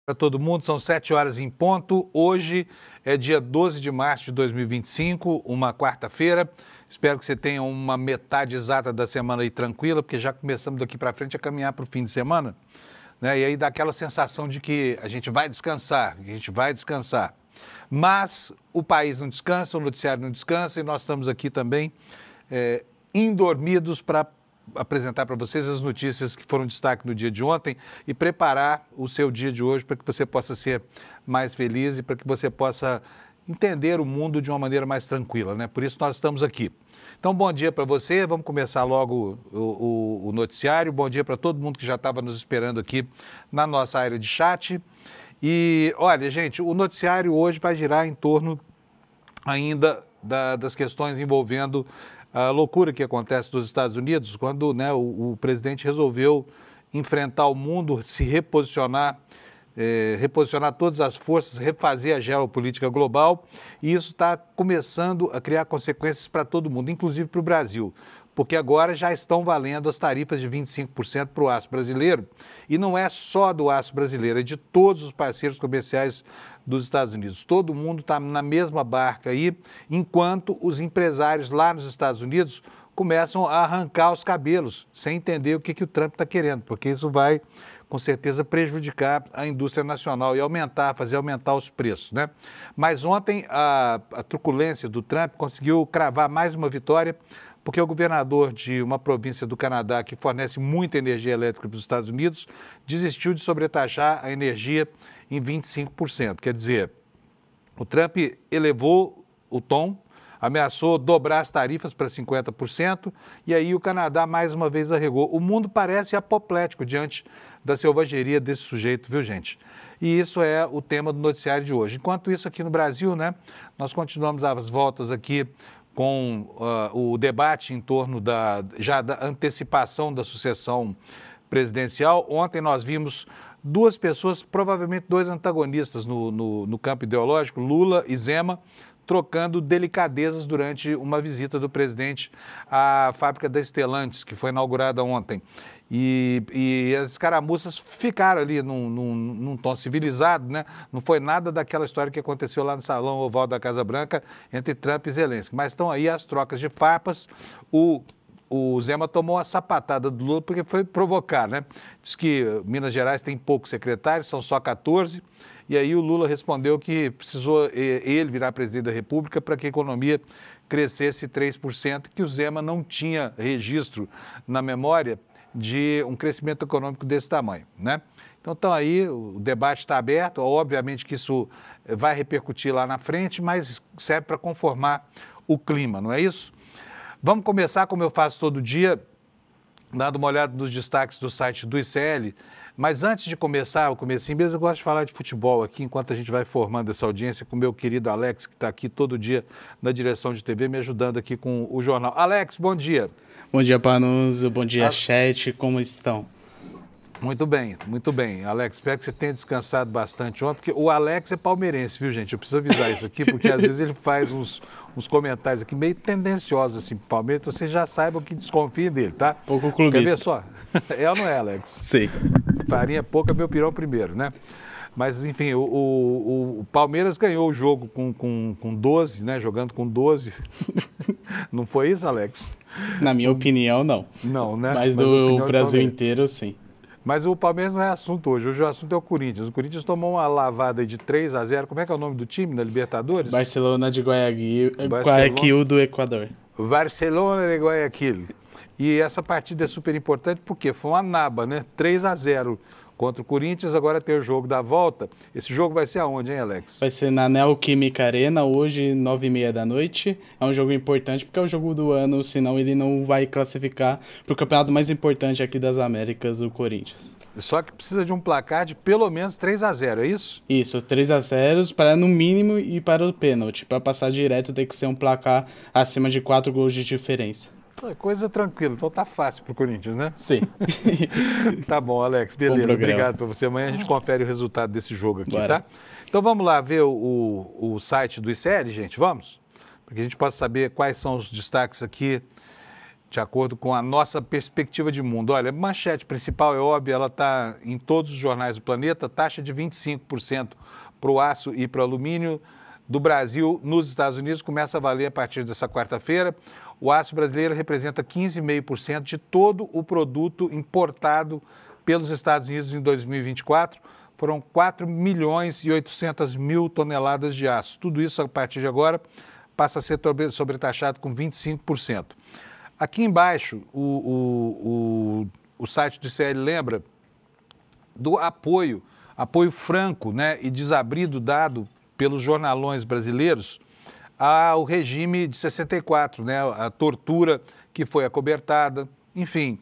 Para todo mundo, são 7 horas em ponto. Hoje é dia 12 de março de 2025, uma quarta-feira. Espero que você tenha uma metade exata da semana aí tranquila, porque já começamos daqui para frente a caminhar para o fim de semana, né? E aí dá aquela sensação de que a gente vai descansar, Mas o país não descansa, o noticiário não descansa e nós estamos aqui também indormidos para apresentar para vocês as notícias que foram destaque no dia de ontem e preparar o seu dia de hoje para que você possa ser mais feliz e para que você possa entender o mundo de uma maneira mais tranquila, né? Por isso nós estamos aqui. Então, bom dia para você, vamos começar logo o noticiário. Bom dia para todo mundo que já estava nos esperando aqui na nossa área de chat. E, olha, gente, o noticiário hoje vai girar em torno ainda das questões envolvendo a loucura que acontece nos Estados Unidos, quando, né, o presidente resolveu enfrentar o mundo, se reposicionar, reposicionar todas as forças, refazer a geopolítica global, e isso está começando a criar consequências para todo mundo, inclusive para o Brasil, porque agora já estão valendo as tarifas de 25% para o aço brasileiro, e não é só do aço brasileiro, é de todos os parceiros comerciais dos Estados Unidos. Todo mundo está na mesma barca aí, enquanto os empresários lá nos Estados Unidos começam a arrancar os cabelos, sem entender o que o Trump está querendo, porque isso vai, com certeza, prejudicar a indústria nacional e fazer aumentar os preços, né? Mas ontem a truculência do Trump conseguiu cravar mais uma vitória, porque o governador de uma província do Canadá que fornece muita energia elétrica para os Estados Unidos desistiu de sobretaxar a energia em 25%. Quer dizer, o Trump elevou o tom, ameaçou dobrar as tarifas para 50%, e aí o Canadá mais uma vez arregou. O mundo parece apoplético diante da selvageria desse sujeito, viu, gente? E isso é o tema do noticiário de hoje. Enquanto isso, aqui no Brasil, né, nós continuamos as voltas aqui com o debate em torno da antecipação da sucessão presidencial. Ontem nós vimos duas pessoas, provavelmente dois antagonistas no campo ideológico, Lula e Zema, trocando delicadezas durante uma visita do presidente à fábrica da Stellantis, que foi inaugurada ontem. E as escaramuças ficaram ali num tom civilizado, né? Não foi nada daquela história que aconteceu lá no Salão Oval da Casa Branca entre Trump e Zelensky. Mas estão aí as trocas de farpas. O Zema tomou uma sapatada do Lula porque foi provocar, né? Diz que Minas Gerais tem poucos secretários, são só 14. E aí o Lula respondeu que precisou ele virar presidente da República para que a economia crescesse 3%, que o Zema não tinha registro na memória de um crescimento econômico desse tamanho, né? Então aí, o debate está aberto, obviamente que isso vai repercutir lá na frente, mas serve para conformar o clima, não é isso? Vamos começar, como eu faço todo dia, dando uma olhada nos destaques do site do ICL. Mas antes de começar, o comecinho mesmo, eu gosto de falar de futebol aqui, enquanto a gente vai formando essa audiência com o meu querido Alex, que está aqui todo dia na direção de TV, me ajudando aqui com o jornal. Alex, bom dia. Bom dia, Panuso. Bom dia, chat. Como estão? Muito bem, Alex. Espero que você tenha descansado bastante ontem, porque o Alex é palmeirense, viu, gente? Eu preciso avisar isso aqui, porque às vezes ele faz uns comentários aqui meio tendenciosos, assim, pro Palmeiras, então vocês já saibam que desconfiem dele, tá? Pouco clubista. Quer ver só? É ou não é, Alex? Sim. Farinha pouca, meu pirão primeiro, né? Mas, enfim, o Palmeiras ganhou o jogo com 12, né? Jogando com 12. Não foi isso, Alex? Na minha opinião, não. Não, né? Mas do Brasil inteiro, sim. Mas o Palmeiras não é assunto hoje. Hoje o assunto é o Corinthians. O Corinthians tomou uma lavada de 3-0. Como é que é o nome do time na Libertadores? Barcelona de Guayaquil do Equador. Barcelona de Guayaquil. E essa partida é super importante porque foi uma naba, né? 3-0 contra o Corinthians. Agora tem o jogo da volta. Esse jogo vai ser aonde, hein, Alex? Vai ser na Neoquímica Arena, hoje, 9h30 da noite. É um jogo importante porque é o jogo do ano, senão ele não vai classificar para o campeonato mais importante aqui das Américas, o Corinthians. Só que precisa de um placar de pelo menos 3-0, é isso? Isso, 3-0 para no mínimo e para o pênalti. Para passar direto tem que ser um placar acima de 4 gols de diferença. Coisa tranquila, então tá fácil pro Corinthians, né? Sim. Tá bom, Alex, beleza, obrigado para você. Amanhã a gente confere o resultado desse jogo aqui, tá? Então vamos lá ver o site do ICL, gente, vamos? Para que a gente possa saber quais são os destaques aqui de acordo com a nossa perspectiva de mundo. Olha, a manchete principal é óbvia, ela está em todos os jornais do planeta, taxa de 25% para o aço e para o alumínio do Brasil nos Estados Unidos começa a valer a partir dessa quarta-feira. O aço brasileiro representa 15,5% de todo o produto importado pelos Estados Unidos em 2024. Foram 4.800.000 toneladas de aço. Tudo isso, a partir de agora, passa a ser sobretaxado com 25%. Aqui embaixo, o site do ICL lembra do apoio franco, né, e desabrido dado pelos jornalões brasileiros ao regime de 64, né, a tortura que foi acobertada, enfim.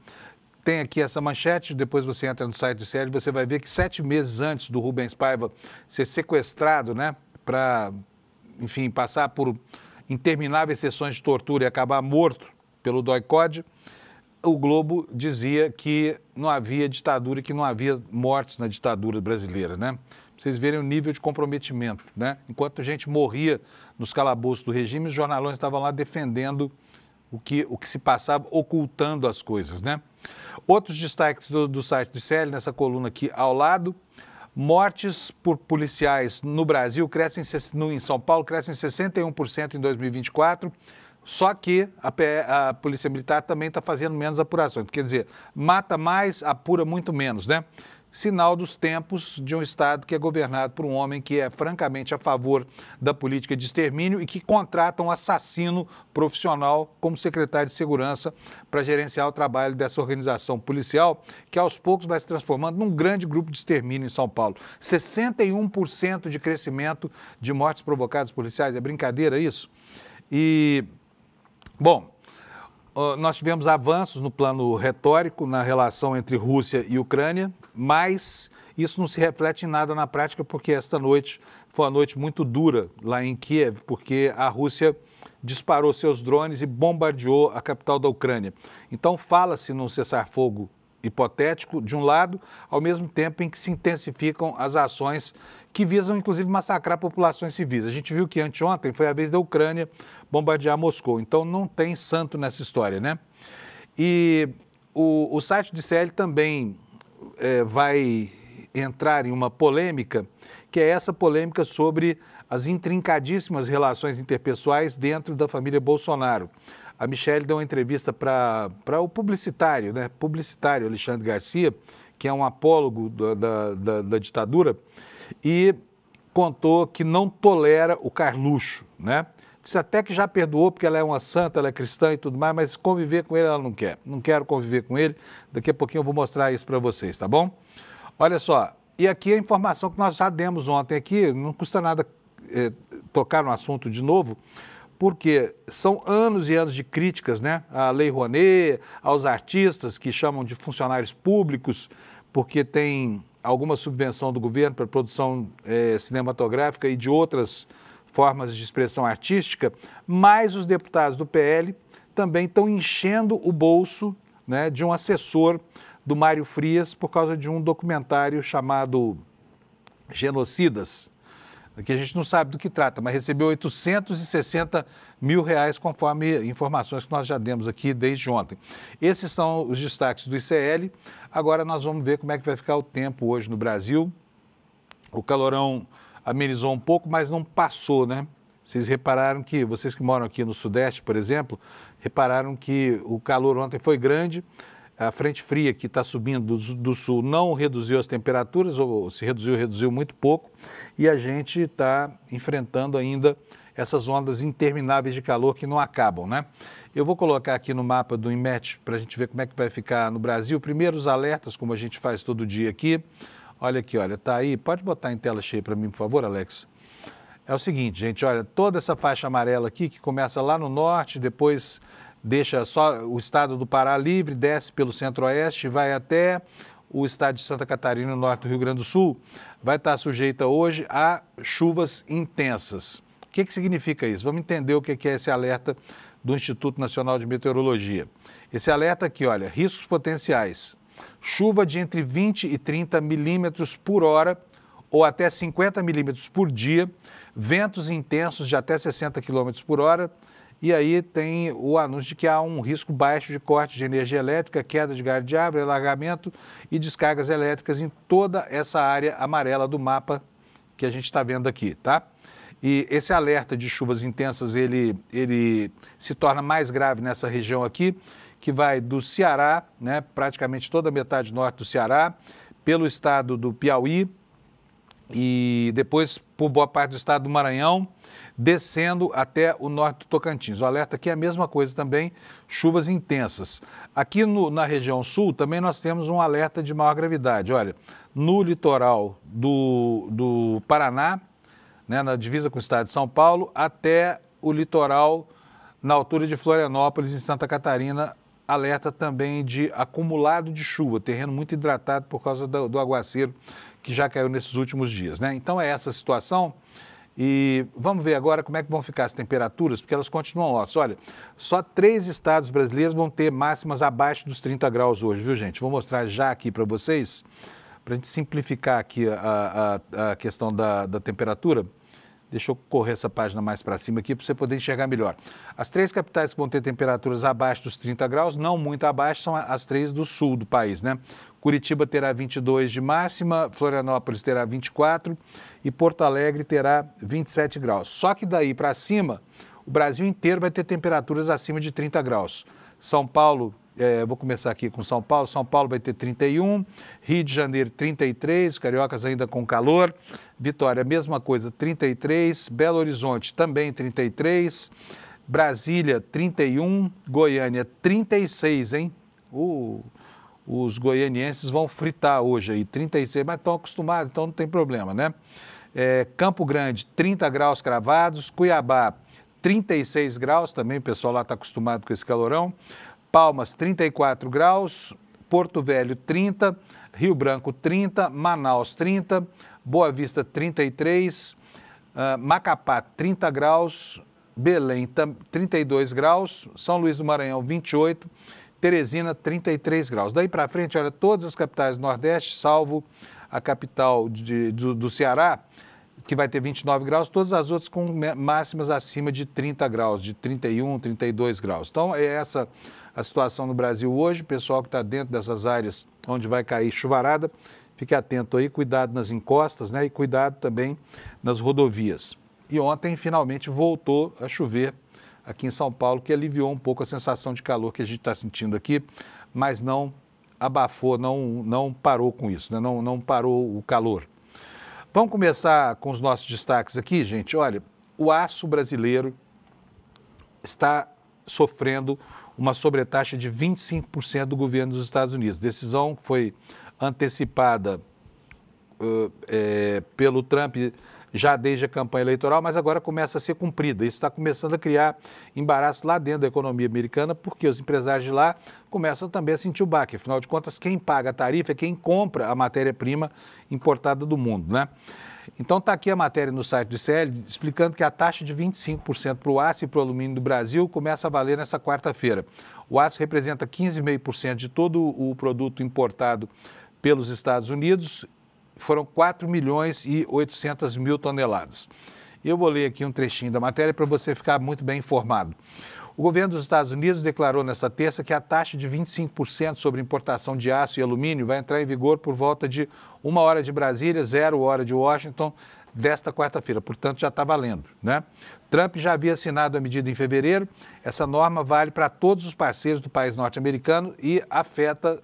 Tem aqui essa manchete, depois você entra no site do ICL, você vai ver que 7 meses antes do Rubens Paiva ser sequestrado, né, para, enfim, passar por intermináveis sessões de tortura e acabar morto pelo DOI-CODE, o Globo dizia que não havia ditadura e que não havia mortes na ditadura brasileira, né? Pra vocês verem o nível de comprometimento, né? Enquanto a gente morria nos calabouços do regime, os jornalões estavam lá defendendo o que se passava, ocultando as coisas, né? Outros destaques do site do ICL, nessa coluna aqui ao lado: mortes por policiais no Brasil crescem, em São Paulo, crescem 61% em 2024, só que a Polícia Militar também está fazendo menos apurações. Quer dizer, mata mais, apura muito menos, né? Sinal dos tempos de um Estado que é governado por um homem que é francamente a favor da política de extermínio e que contrata um assassino profissional como secretário de Segurança para gerenciar o trabalho dessa organização policial, que aos poucos vai se transformando num grande grupo de extermínio em São Paulo. 61% de crescimento de mortes provocadas por policiais. É brincadeira isso? E, bom, nós tivemos avanços no plano retórico na relação entre Rússia e Ucrânia, mas isso não se reflete em nada na prática, porque esta noite foi uma noite muito dura lá em Kiev, porque a Rússia disparou seus drones e bombardeou a capital da Ucrânia. Então fala-se num cessar-fogo hipotético, de um lado, ao mesmo tempo em que se intensificam as ações que visam, inclusive, massacrar populações civis. A gente viu que anteontem foi a vez da Ucrânia bombardear Moscou, então não tem santo nessa história, né? E o site do ICL também vai entrar em uma polêmica, que é essa polêmica sobre as intrincadíssimas relações interpessoais dentro da família Bolsonaro. A Michelle deu uma entrevista para o publicitário, né? Publicitário Alexandre Garcia, que é um apólogo da ditadura, e contou que não tolera o Carluxo, né? Disse até que já perdoou porque ela é uma santa, ela é cristã e tudo mais, mas conviver com ele ela não quer. Não quero conviver com ele. Daqui a pouquinho eu vou mostrar isso para vocês, tá bom? Olha só, e aqui a informação que nós já demos ontem aqui, não custa nada tocar no assunto de novo, porque são anos e anos de críticas, né, à Lei Rouanet, aos artistas que chamam de funcionários públicos, porque tem alguma subvenção do governo para produção cinematográfica e de outras formas de expressão artística, mas os deputados do PL também estão enchendo o bolso, né, de um assessor do Mário Frias por causa de um documentário chamado Genocidas, que a gente não sabe do que trata, mas recebeu R$860 mil, conforme informações que nós já demos aqui desde ontem. Esses são os destaques do ICL. Agora nós vamos ver como é que vai ficar o tempo hoje no Brasil. O calorão amenizou um pouco, mas não passou, né? Vocês repararam que, vocês que moram aqui no Sudeste, por exemplo, repararam que o calor ontem foi grande. A frente fria que está subindo do sul não reduziu as temperaturas, ou se reduziu muito pouco, e a gente está enfrentando ainda essas ondas intermináveis de calor que não acabam, né? Eu vou colocar aqui no mapa do INMET para a gente ver como é que vai ficar no Brasil. Primeiro os alertas, como a gente faz todo dia aqui. Olha aqui, olha, tá aí. Pode botar em tela cheia para mim, por favor, Alex? É o seguinte, gente, olha, toda essa faixa amarela aqui, que começa lá no norte, depois deixa só o estado do Pará livre, desce pelo centro-oeste, vai até o estado de Santa Catarina, no norte do Rio Grande do Sul, vai estar sujeita hoje a chuvas intensas. O que significa isso? Vamos entender o que é esse alerta do Instituto Nacional de Meteorologia. Esse alerta aqui, olha, riscos potenciais. Chuva de entre 20 e 30 milímetros por hora ou até 50 milímetros por dia, ventos intensos de até 60 quilômetros por hora E aí tem o anúncio de que há um risco baixo de corte de energia elétrica, queda de galho de árvore, alagamento e descargas elétricas em toda essa área amarela do mapa que a gente está vendo aqui, tá? E esse alerta de chuvas intensas, ele se torna mais grave nessa região aqui, que vai do Ceará, né, praticamente toda a metade norte do Ceará, pelo estado do Piauí e depois por boa parte do estado do Maranhão, descendo até o norte do Tocantins. O alerta aqui é a mesma coisa também, chuvas intensas. Aqui na região sul também nós temos um alerta de maior gravidade. Olha, no litoral do Paraná, né, na divisa com o estado de São Paulo, até o litoral na altura de Florianópolis, em Santa Catarina, alerta também de acumulado de chuva, terreno muito hidratado por causa do aguaceiro que já caiu nesses últimos dias, né? Então é essa a situação. E vamos ver agora como é que vão ficar as temperaturas, porque elas continuam altas. Olha, só 3 estados brasileiros vão ter máximas abaixo dos 30 graus hoje, viu, gente? Vou mostrar já aqui para vocês, para a gente simplificar aqui a questão da temperatura. Deixa eu correr essa página mais para cima aqui para você poder enxergar melhor. As 3 capitais que vão ter temperaturas abaixo dos 30 graus, não muito abaixo, são as 3 do sul do país, né? Curitiba terá 22 de máxima, Florianópolis terá 24 e Porto Alegre terá 27 graus. Só que daí para cima, o Brasil inteiro vai ter temperaturas acima de 30 graus. São Paulo, vou começar aqui com São Paulo. São Paulo vai ter 31, Rio de Janeiro 33, cariocas ainda com calor. Vitória, mesma coisa, 33, Belo Horizonte também 33, Brasília 31, Goiânia 36, hein? Os goianienses vão fritar hoje aí, 36, mas estão acostumados, então não tem problema, né? Campo Grande, 30 graus cravados, Cuiabá, 36 graus, também o pessoal lá está acostumado com esse calorão, Palmas, 34 graus, Porto Velho, 30, Rio Branco, 30, Manaus, 30, Boa Vista, 33, Macapá, 30 graus, Belém, 32 graus, São Luís do Maranhão, 28, Teresina, 33 graus. Daí para frente, olha, todas as capitais do Nordeste, salvo a capital do Ceará, que vai ter 29 graus, todas as outras com máximas acima de 30 graus, de 31, 32 graus. Então, é essa a situação no Brasil hoje. O pessoal que está dentro dessas áreas onde vai cair chuvarada, fique atento aí, cuidado nas encostas, né? E cuidado também nas rodovias. E ontem, finalmente, voltou a chover aqui em São Paulo, que aliviou um pouco a sensação de calor que a gente está sentindo aqui, mas não abafou, não parou com isso, né? Não parou o calor. Vamos começar com os nossos destaques aqui, gente. Olha, o aço brasileiro está sofrendo uma sobretaxa de 25% do governo dos Estados Unidos. Decisão que foi antecipada pelo Trump já desde a campanha eleitoral, mas agora começa a ser cumprida. Isso está começando a criar embaraço lá dentro da economia americana, porque os empresários de lá começam também a sentir o baque. Afinal de contas, quem paga a tarifa é quem compra a matéria-prima importada do mundo, né? Então está aqui a matéria no site do ICL explicando que a taxa de 25% para o aço e para o alumínio do Brasil começa a valer nessa quarta-feira. O aço representa 15,5% de todo o produto importado pelos Estados Unidos. Foram 4 milhões e 800 mil toneladas. Eu vou ler aqui um trechinho da matéria para você ficar muito bem informado. O governo dos Estados Unidos declarou nesta terça que a taxa de 25% sobre importação de aço e alumínio vai entrar em vigor por volta de 1 hora de Brasília, 0 hora de Washington, desta quarta-feira. Portanto, já está valendo, né? Trump já havia assinado a medida em fevereiro. Essa norma vale para todos os parceiros do país norte-americano e afeta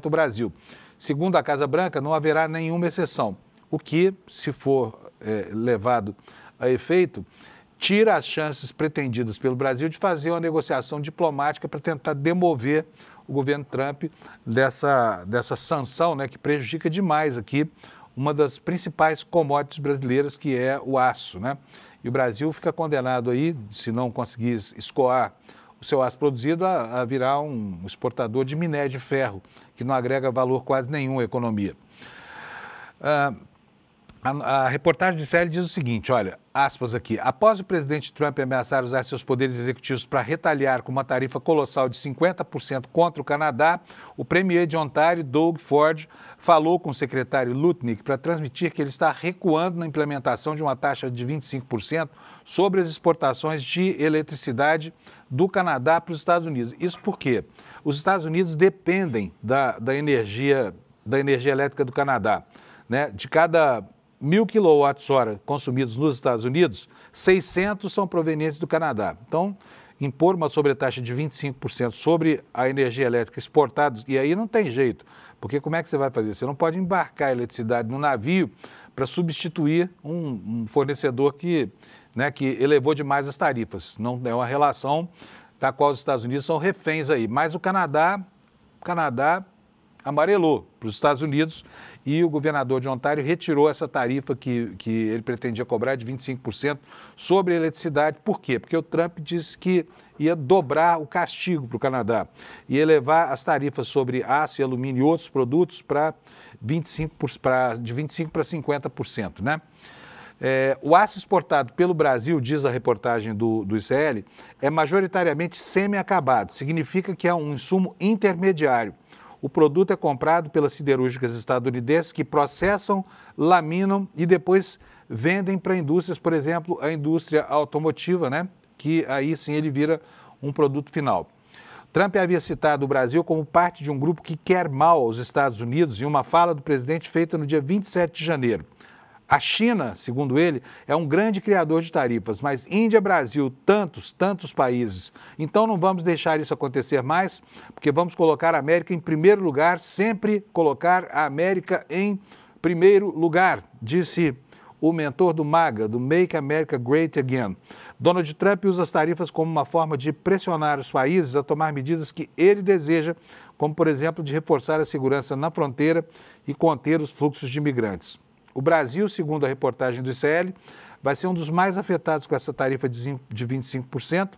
o Brasil. Segundo a Casa Branca, não haverá nenhuma exceção, o que, se for levado a efeito, tira as chances pretendidas pelo Brasil de fazer uma negociação diplomática para tentar demover o governo Trump dessa sanção, né, que prejudica demais aqui uma das principais commodities brasileiras, que é o aço, né? E o Brasil fica condenado aí, se não conseguir escoar o seu aço produzido, a virar um exportador de minério de ferro, que não agrega valor quase nenhum à economia. A reportagem de CL diz o seguinte, olha, aspas aqui, após o presidente Trump ameaçar usar seus poderes executivos para retaliar com uma tarifa colossal de 50% contra o Canadá, o premier de Ontário, Doug Ford, falou com o secretário Lutnick para transmitir que ele está recuando na implementação de uma taxa de 25% sobre as exportações de eletricidade do Canadá para os Estados Unidos. Isso porque os Estados Unidos dependem da energia elétrica do Canadá, né? De cada 1.000 kWh consumidos nos Estados Unidos, 600 são provenientes do Canadá. Então, impor uma sobretaxa de 25% sobre a energia elétrica exportada, e aí não tem jeito, porque como é que você vai fazer? Você não pode embarcar a eletricidade no navio para substituir um fornecedor que elevou demais as tarifas. Não é uma relação da qual os Estados Unidos são reféns aí. Mas o Canadá amarelou para os Estados Unidos e o governador de Ontário retirou essa tarifa que ele pretendia cobrar de 25% sobre a eletricidade. Por quê? Porque o Trump disse que ia dobrar o castigo para o Canadá, ia elevar as tarifas sobre aço e alumínio e outros produtos de 25% para 50%, né? O aço exportado pelo Brasil, diz a reportagem do ICL, é majoritariamente semi-acabado. Significa que é um insumo intermediário. O produto é comprado pelas siderúrgicas estadunidenses que processam, laminam e depois vendem para indústrias, por exemplo, a indústria automotiva, né? Que aí sim ele vira um produto final. Trump havia citado o Brasil como parte de um grupo que quer mal aos Estados Unidos em uma fala do presidente feita no dia 27 de janeiro. A China, segundo ele, é um grande criador de tarifas, mas Índia, Brasil, tantos países. Então não vamos deixar isso acontecer mais, porque vamos colocar a América em primeiro lugar, sempre colocar a América em primeiro lugar, disse o mentor do MAGA, do Make America Great Again. Donald Trump usa as tarifas como uma forma de pressionar os países a tomar medidas que ele deseja, como, por exemplo, de reforçar a segurança na fronteira e conter os fluxos de imigrantes. O Brasil, segundo a reportagem do ICL, vai ser um dos mais afetados com essa tarifa de 25%,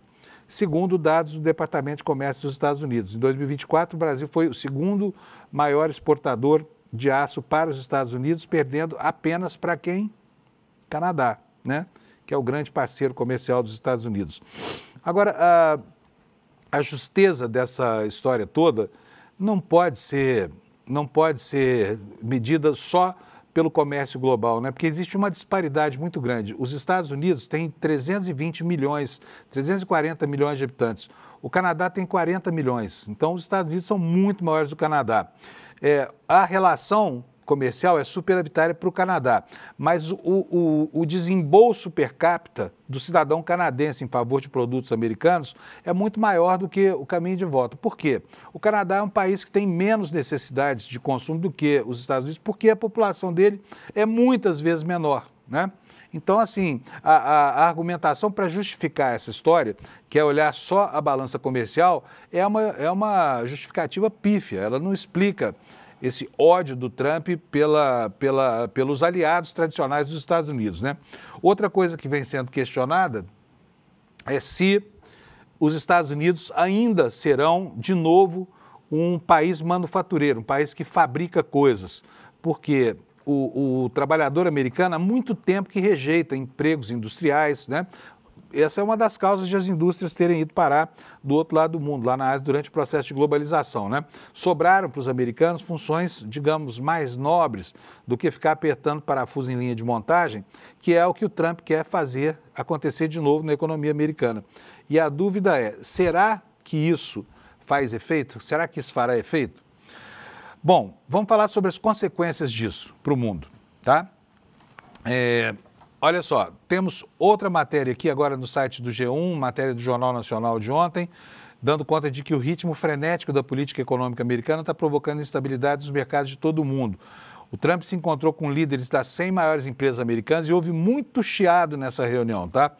segundo dados do Departamento de Comércio dos Estados Unidos. Em 2024, o Brasil foi o segundo maior exportador de aço para os Estados Unidos, perdendo apenas para quem? Canadá, né? Que é o grande parceiro comercial dos Estados Unidos. Agora, a justeza dessa história toda não pode ser medida só pelo comércio global, né? Porque existe uma disparidade muito grande. Os Estados Unidos têm 340 milhões de habitantes. O Canadá tem 40 milhões. Então, os Estados Unidos são muito maiores do que o Canadá. A relação comercial é superavitária para o Canadá, mas o desembolso per capita do cidadão canadense em favor de produtos americanos é muito maior do que o caminho de volta. Por quê? O Canadá é um país que tem menos necessidades de consumo do que os Estados Unidos, porque a população dele é muitas vezes menor, né? Então, assim, a argumentação para justificar essa história, que é olhar só a balança comercial, é uma justificativa pífia, ela não explica esse ódio do Trump pelos aliados tradicionais dos Estados Unidos, né? Outra coisa que vem sendo questionada é se os Estados Unidos ainda serão, de novo, um país manufatureiro, um país que fabrica coisas, porque o trabalhador americano há muito tempo que rejeita empregos industriais, né? Essa é uma das causas de as indústrias terem ido parar do outro lado do mundo, lá na Ásia, durante o processo de globalização, né? Sobraram para os americanos funções, digamos, mais nobres do que ficar apertando parafuso em linha de montagem, que é o que o Trump quer fazer acontecer de novo na economia americana. E a dúvida é, será que isso faz efeito? Será que isso fará efeito? Bom, vamos falar sobre as consequências disso para o mundo, tá? Olha só, temos outra matéria aqui agora no site do G1, matéria do Jornal Nacional de ontem, dando conta de que o ritmo frenético da política econômica americana está provocando instabilidade nos mercados de todo o mundo. O Trump se encontrou com líderes das 100 maiores empresas americanas e houve muito chiado nessa reunião, tá?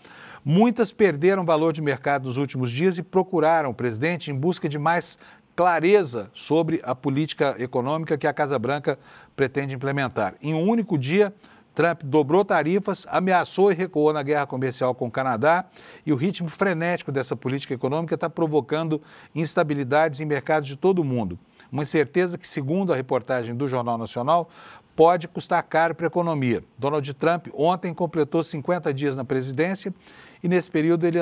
Muitas perderam valor de mercado nos últimos dias e procuraram o presidente em busca de mais clareza sobre a política econômica que a Casa Branca pretende implementar. Em um único dia, Trump dobrou tarifas, ameaçou e recuou na guerra comercial com o Canadá e o ritmo frenético dessa política econômica está provocando instabilidades em mercados de todo o mundo. Uma incerteza que, segundo a reportagem do Jornal Nacional, pode custar caro para a economia. Donald Trump ontem completou 50 dias na presidência e nesse período ele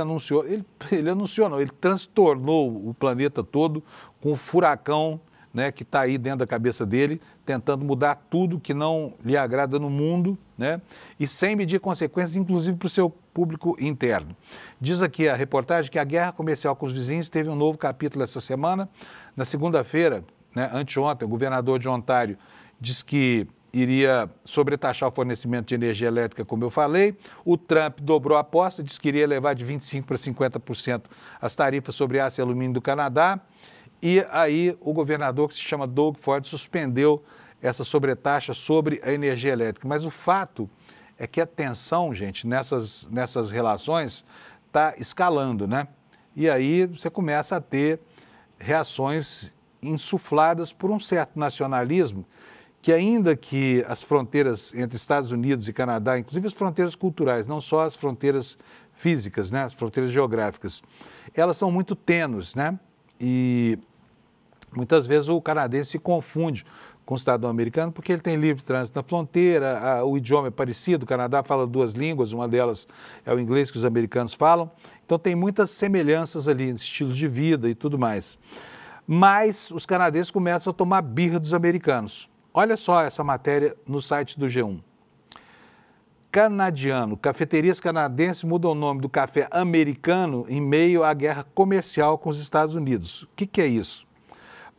transtornou o planeta todo com o furacão, né, que está aí dentro da cabeça dele, tentando mudar tudo que não lhe agrada no mundo, né, e sem medir consequências, inclusive para o seu público interno. Diz aqui a reportagem que a guerra comercial com os vizinhos teve um novo capítulo essa semana. Na segunda-feira, né, anteontem, o governador de Ontário disse que iria sobretaxar o fornecimento de energia elétrica, como eu falei. O Trump dobrou a aposta, disse que iria levar de 25% para 50% as tarifas sobre aço e alumínio do Canadá. E aí o governador, que se chama Doug Ford, suspendeu essa sobretaxa sobre a energia elétrica. Mas o fato é que a tensão, gente, nessas relações está escalando, né? E aí você começa a ter reações insufladas por um certo nacionalismo que, ainda que as fronteiras entre Estados Unidos e Canadá, inclusive as fronteiras culturais, não só as fronteiras físicas, né, as fronteiras geográficas, elas são muito tênues, né? E muitas vezes o canadense se confunde com o cidadão americano porque ele tem livre trânsito na fronteira, o idioma é parecido, o Canadá fala duas línguas, uma delas é o inglês que os americanos falam, então tem muitas semelhanças ali, estilos de vida e tudo mais. Mas os canadenses começam a tomar birra dos americanos. Olha só essa matéria no site do G1. Canadiano. Cafeterias canadenses mudam o nome do café americano em meio à guerra comercial com os Estados Unidos. O que é isso?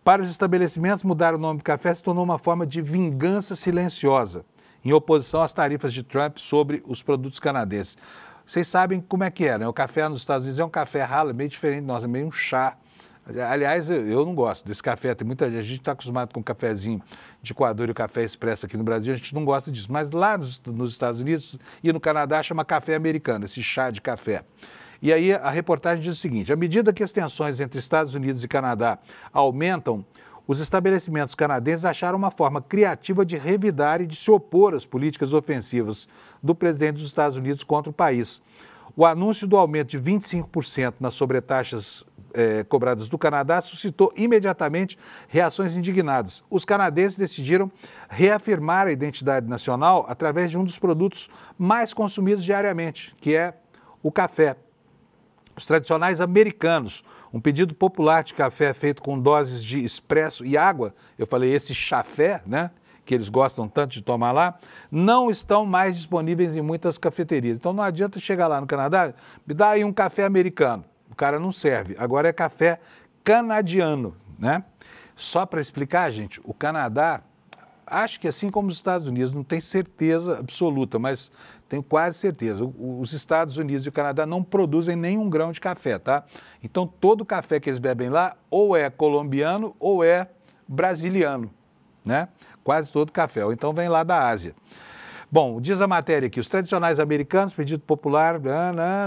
Para os estabelecimentos, mudar o nome do café se tornou uma forma de vingança silenciosa, em oposição às tarifas de Trump sobre os produtos canadenses. Vocês sabem como é que é, né? O café nos Estados Unidos é um café ralo, é meio diferente de nós, é meio um chá. Aliás, eu não gosto desse café, tem muita gente, a gente está acostumado com o cafezinho de coador e o café expresso aqui no Brasil, a gente não gosta disso. Mas lá nos Estados Unidos e no Canadá chama café americano, esse chá de café. E aí a reportagem diz o seguinte: à medida que as tensões entre Estados Unidos e Canadá aumentam, os estabelecimentos canadenses acharam uma forma criativa de revidar e de se opor às políticas ofensivas do presidente dos Estados Unidos contra o país. O anúncio do aumento de 25% nas sobretaxas cobradas do Canadá suscitou imediatamente reações indignadas. Os canadenses decidiram reafirmar a identidade nacional através de um dos produtos mais consumidos diariamente, que é o café. Os tradicionais americanos, um pedido popular de café feito com doses de expresso e água, eu falei esse chafé, né, que eles gostam tanto de tomar lá, não estão mais disponíveis em muitas cafeterias. Então não adianta chegar lá no Canadá, me dá aí um café americano. O cara não serve. Agora é café canadiano, né? Só para explicar, gente, o Canadá, acho que assim como os Estados Unidos, não tem certeza absoluta, mas tenho quase certeza. Os Estados Unidos e o Canadá não produzem nenhum grão de café, tá? Então todo o café que eles bebem lá ou é colombiano ou é brasiliano, né? Quase todo café, ou então vem lá da Ásia. Bom, diz a matéria aqui, os tradicionais americanos, pedido popular,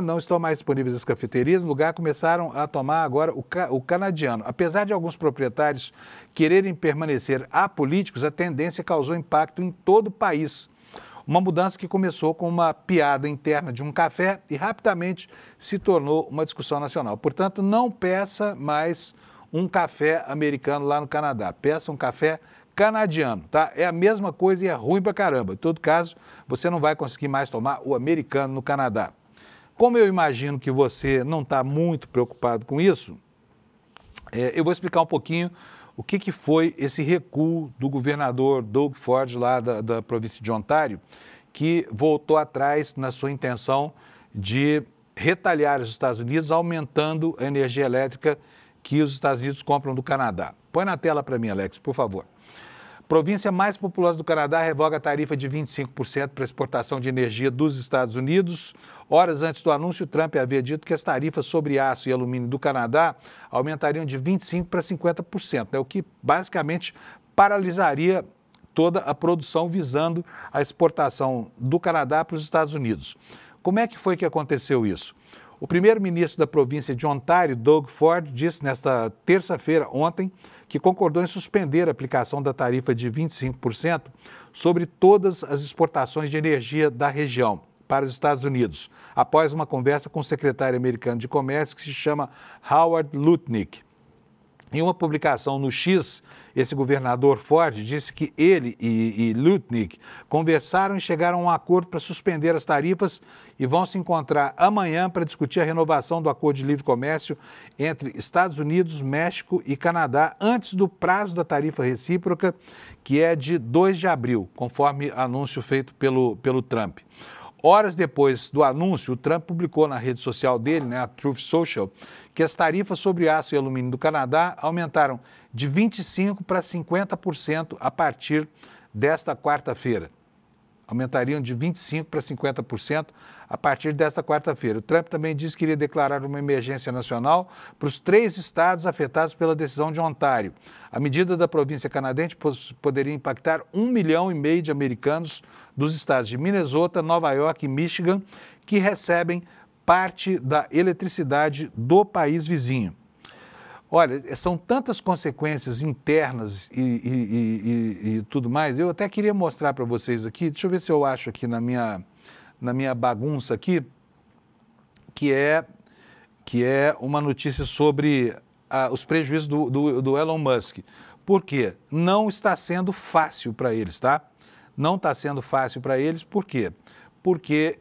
não estão mais disponíveis nas cafeterias, no lugar começaram a tomar agora o canadiano. Apesar de alguns proprietários quererem permanecer apolíticos, a tendência causou impacto em todo o país. Uma mudança que começou com uma piada interna de um café e rapidamente se tornou uma discussão nacional. Portanto, não peça mais um café americano lá no Canadá, peça um café canadiano, tá? É a mesma coisa e é ruim pra caramba. Em todo caso, você não vai conseguir mais tomar o americano no Canadá. Como eu imagino que você não está muito preocupado com isso, eu vou explicar um pouquinho o que foi esse recuo do governador Doug Ford lá da província de Ontário, que voltou atrás na sua intenção de retalhar os Estados Unidos, aumentando a energia elétrica que os Estados Unidos compram do Canadá. Põe na tela para mim, Alex, por favor. Província mais populosa do Canadá revoga a tarifa de 25% para exportação de energia dos Estados Unidos. Horas antes do anúncio, Trump havia dito que as tarifas sobre aço e alumínio do Canadá aumentariam de 25% para 50%, o que basicamente paralisaria toda a produção visando a exportação do Canadá para os Estados Unidos. Como é que foi que aconteceu isso? O primeiro-ministro da província de Ontário, Doug Ford, disse nesta terça-feira, ontem, que concordou em suspender a aplicação da tarifa de 25% sobre todas as exportações de energia da região para os Estados Unidos, após uma conversa com o secretário americano de Comércio, que se chama Howard Lutnick. Em uma publicação no X, esse governador Ford disse que ele e Lutnick conversaram e chegaram a um acordo para suspender as tarifas e vão se encontrar amanhã para discutir a renovação do acordo de livre comércio entre Estados Unidos, México e Canadá antes do prazo da tarifa recíproca, que é de 2 de abril, conforme anúncio feito pelo Trump. Horas depois do anúncio, o Trump publicou na rede social dele, né, a Truth Social, que as tarifas sobre aço e alumínio do Canadá aumentaram de 25% para 50% a partir desta quarta-feira. Aumentariam de 25% para 50% a partir desta quarta-feira. O Trump também disse que iria declarar uma emergência nacional para os 3 estados afetados pela decisão de Ontário. A medida da província canadense poderia impactar 1,5 milhão de americanos dos estados de Minnesota, Nova York e Michigan, que recebem parte da eletricidade do país vizinho. Olha, são tantas consequências internas e tudo mais. Eu até queria mostrar para vocês aqui, deixa eu ver se eu acho aqui na minha bagunça aqui, que é uma notícia sobre os prejuízos do Elon Musk. Por quê? Não está sendo fácil para eles, tá? Não está sendo fácil para eles, por quê? Porque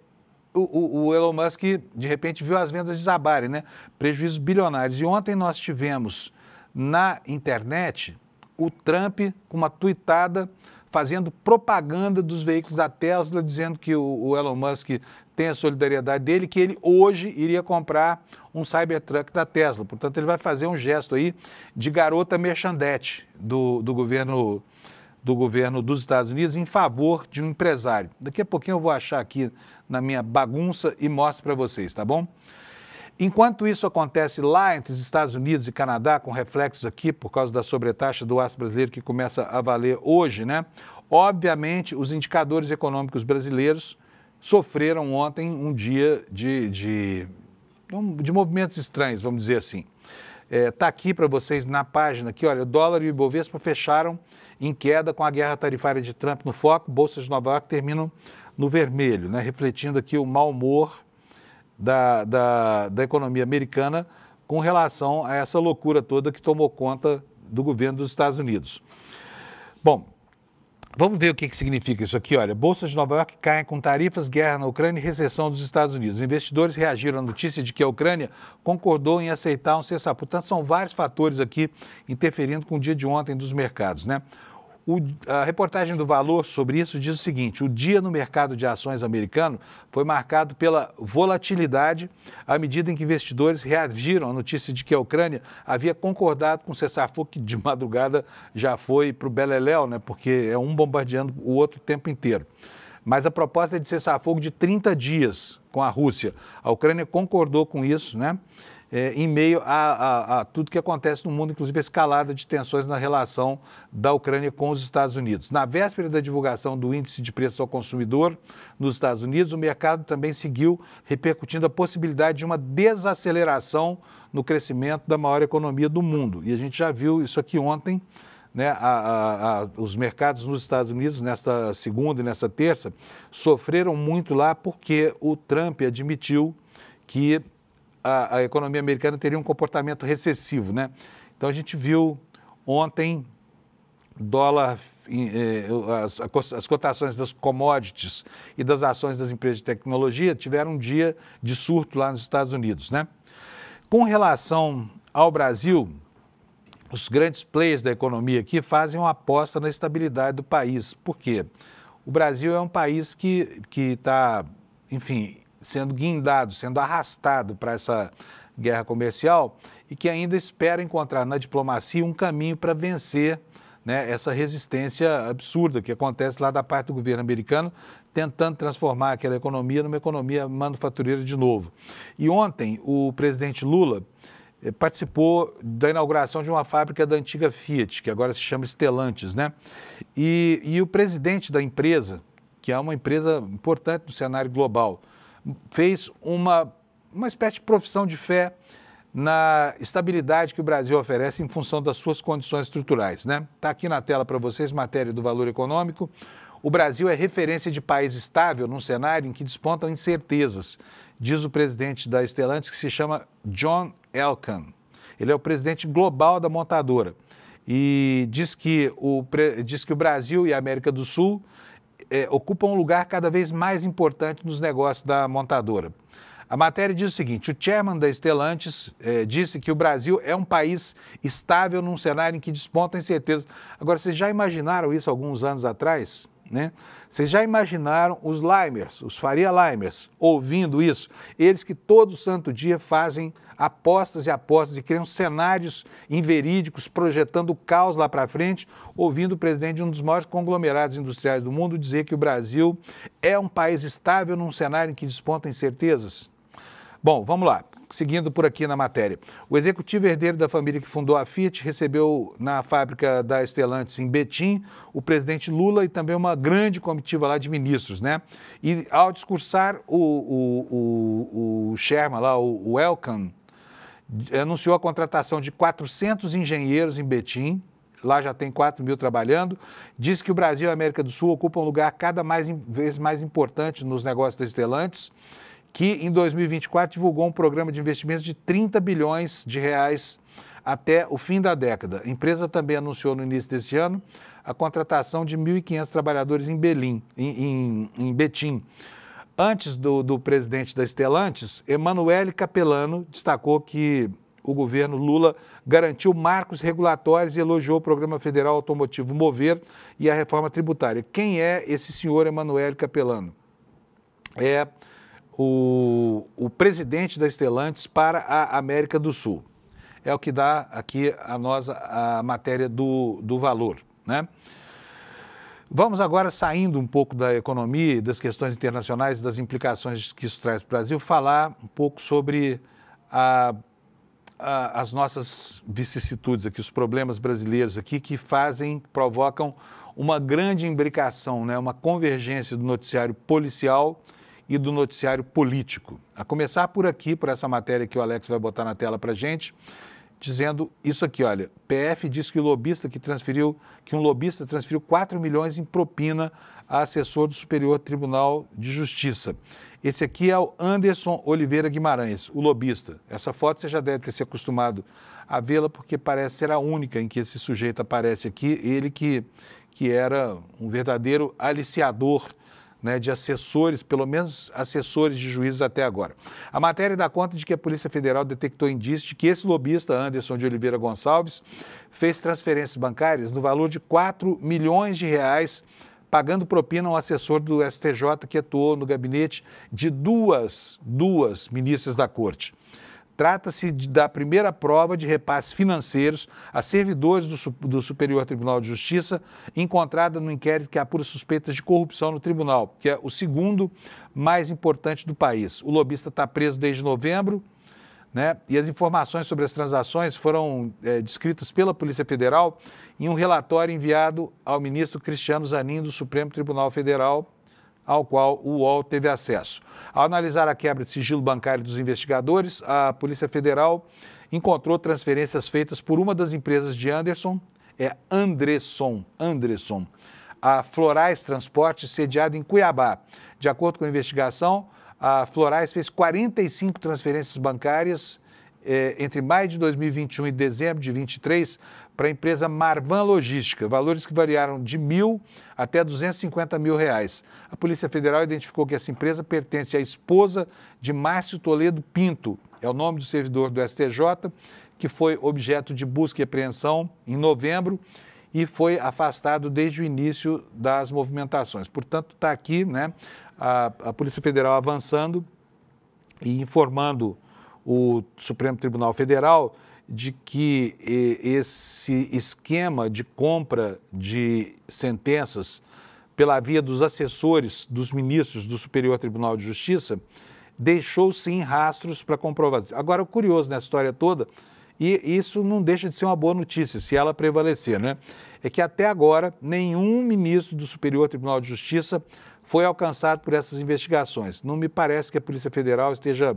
o Elon Musk, de repente, viu as vendas desabarem, né? Prejuízos bilionários. E ontem nós tivemos na internet o Trump com uma tuitada fazendo propaganda dos veículos da Tesla, dizendo que o Elon Musk tem a solidariedade dele, que ele hoje iria comprar um Cybertruck da Tesla. Portanto, ele vai fazer um gesto aí de garota merchandete do governo dos Estados Unidos em favor de um empresário. Daqui a pouquinho eu vou achar aqui na minha bagunça e mostro para vocês, tá bom? Enquanto isso acontece lá entre os Estados Unidos e Canadá, com reflexos aqui por causa da sobretaxa do aço brasileiro que começa a valer hoje, né? Obviamente, os indicadores econômicos brasileiros sofreram ontem um dia de movimentos estranhos, vamos dizer assim. Está aqui para vocês na página aqui, olha, o dólar e o Ibovespa fecharam em queda com a guerra tarifária de Trump no foco, bolsas de Nova York terminam no vermelho, né? Refletindo aqui o mau humor da economia americana com relação a essa loucura toda que tomou conta do governo dos Estados Unidos. Bom, vamos ver o que significa isso aqui. Olha, bolsas de Nova York caem com tarifas, guerra na Ucrânia e recessão dos Estados Unidos. Os investidores reagiram à notícia de que a Ucrânia concordou em aceitar um cessar. Portanto, são vários fatores aqui interferindo com o dia de ontem dos mercados, né? A reportagem do Valor sobre isso diz o seguinte: o dia no mercado de ações americano foi marcado pela volatilidade à medida em que investidores reagiram à notícia de que a Ucrânia havia concordado com o cessar-fogo, que de madrugada já foi para o beleléu, né, porque é um bombardeando o outro o tempo inteiro. Mas a proposta é de cessar-fogo de 30 dias com a Rússia. A Ucrânia concordou com isso, né? Em meio a tudo que acontece no mundo, inclusive a escalada de tensões na relação da Ucrânia com os Estados Unidos. Na véspera da divulgação do índice de preços ao consumidor nos Estados Unidos, o mercado também seguiu repercutindo a possibilidade de uma desaceleração no crescimento da maior economia do mundo. E a gente já viu isso aqui ontem, né? Os mercados nos Estados Unidos, nesta segunda e nessa terça, sofreram muito lá porque o Trump admitiu que a economia americana teria um comportamento recessivo, né? Então a gente viu ontem dólar, as cotações das commodities e das ações das empresas de tecnologia tiveram um dia de surto lá nos Estados Unidos, né? Com relação ao Brasil, os grandes players da economia aqui fazem uma aposta na estabilidade do país. Por quê? O Brasil é um país que está, enfim, sendo guindado, sendo arrastado para essa guerra comercial e que ainda espera encontrar na diplomacia um caminho para vencer, né, essa resistência absurda que acontece lá da parte do governo americano, tentando transformar aquela economia numa economia manufatureira de novo. E ontem o presidente Lula participou da inauguração de uma fábrica da antiga Fiat, que agora se chama Stellantis, né? E o presidente da empresa, que é uma empresa importante no cenário global, fez uma espécie de profissão de fé na estabilidade que o Brasil oferece em função das suas condições estruturais, né? Está aqui na tela para vocês matéria do Valor Econômico. O Brasil é referência de país estável num cenário em que despontam incertezas, diz o presidente da Stellantis, que se chama John Elkann. Ele é o presidente global da montadora. E diz que o Brasil e a América do Sul ocupam um lugar cada vez mais importante nos negócios da montadora. A matéria diz o seguinte: o chairman da Stellantis disse que o Brasil é um país estável num cenário em que despontam incertezas. Agora, vocês já imaginaram isso alguns anos atrás? Né? Vocês já imaginaram os Limers, os Faria Limers, ouvindo isso? Eles que todo santo dia fazem apostas e apostas e criam cenários inverídicos, projetando o caos lá para frente, ouvindo o presidente de um dos maiores conglomerados industriais do mundo dizer que o Brasil é um país estável num cenário em que despontam incertezas? Bom, vamos lá. Seguindo por aqui na matéria. O executivo herdeiro da família que fundou a Fiat recebeu na fábrica da Stellantis em Betim o presidente Lula e também uma grande comitiva lá de ministros, né? E ao discursar o chairman lá, o Elkann, anunciou a contratação de 400 engenheiros em Betim. Lá já tem 4 mil trabalhando. Diz que o Brasil e a América do Sul ocupam um lugar cada vez mais importante nos negócios da Stellantis, que em 2024 divulgou um programa de investimentos de 30 bilhões de reais até o fim da década. A empresa também anunciou no início desse ano a contratação de 1.500 trabalhadores em Betim. Antes do presidente da Stellantis, Emanuele Capelano destacou que o governo Lula garantiu marcos regulatórios e elogiou o Programa Federal Automotivo Mover e a reforma tributária. Quem é esse senhor Emanuele Capelano? É o presidente da Stellantis para a América do Sul. É o que dá aqui a nós a matéria do valor, né? Vamos agora, saindo um pouco da economia, das questões internacionais, das implicações que isso traz para o Brasil, falar um pouco sobre as nossas vicissitudes aqui, os problemas brasileiros aqui que provocam uma grande imbricação, né? Uma convergência do noticiário policial e do noticiário político. A começar por aqui, por essa matéria que o Alex vai botar na tela para a gente, dizendo isso aqui, olha, PF diz que um lobista transferiu 4 milhões em propina a assessor do Superior Tribunal de Justiça. Esse aqui é o Anderson Oliveira Guimarães, o lobista. Essa foto você já deve ter se acostumado a vê-la, porque parece ser a única em que esse sujeito aparece aqui, ele que era um verdadeiro aliciador, né, de assessores, pelo menos assessores de juízes até agora. A matéria dá conta de que a Polícia Federal detectou indícios de que esse lobista, Anderson de Oliveira Gonçalves, fez transferências bancárias no valor de 4 milhões de reais, pagando propina a um assessor do STJ que atuou no gabinete de duas ministras da Corte. Trata-se da primeira prova de repasses financeiros a servidores do Superior Tribunal de Justiça, encontrada no inquérito que apura suspeitas de corrupção no tribunal, que é o segundo mais importante do país. O lobista está preso desde novembro, né? E as informações sobre as transações foram descritas pela Polícia Federal em um relatório enviado ao ministro Cristiano Zanin do Supremo Tribunal Federal, ao qual o UOL teve acesso. Ao analisar a quebra de sigilo bancário dos investigadores, a Polícia Federal encontrou transferências feitas por uma das empresas de Anderson, Andresson, a Florais Transporte, sediada em Cuiabá. De acordo com a investigação, a Florais fez 45 transferências bancárias entre maio de 2021 e dezembro de 2023 para a empresa Marvan Logística, valores que variaram de R$1.000 até R$250 mil. A Polícia Federal identificou que essa empresa pertence à esposa de Márcio Toledo Pinto, é o nome do servidor do STJ, que foi objeto de busca e apreensão em novembro e foi afastado desde o início das movimentações. Portanto, está aqui, né, a Polícia Federal avançando e informando o Supremo Tribunal Federal de que esse esquema de compra de sentenças pela via dos assessores dos ministros do Superior Tribunal de Justiça deixou sim rastros para comprovar. Agora, o curioso nessa história toda, e isso não deixa de ser uma boa notícia, se ela prevalecer, né? É que até agora nenhum ministro do Superior Tribunal de Justiça foi alcançado por essas investigações. Não me parece que a Polícia Federal esteja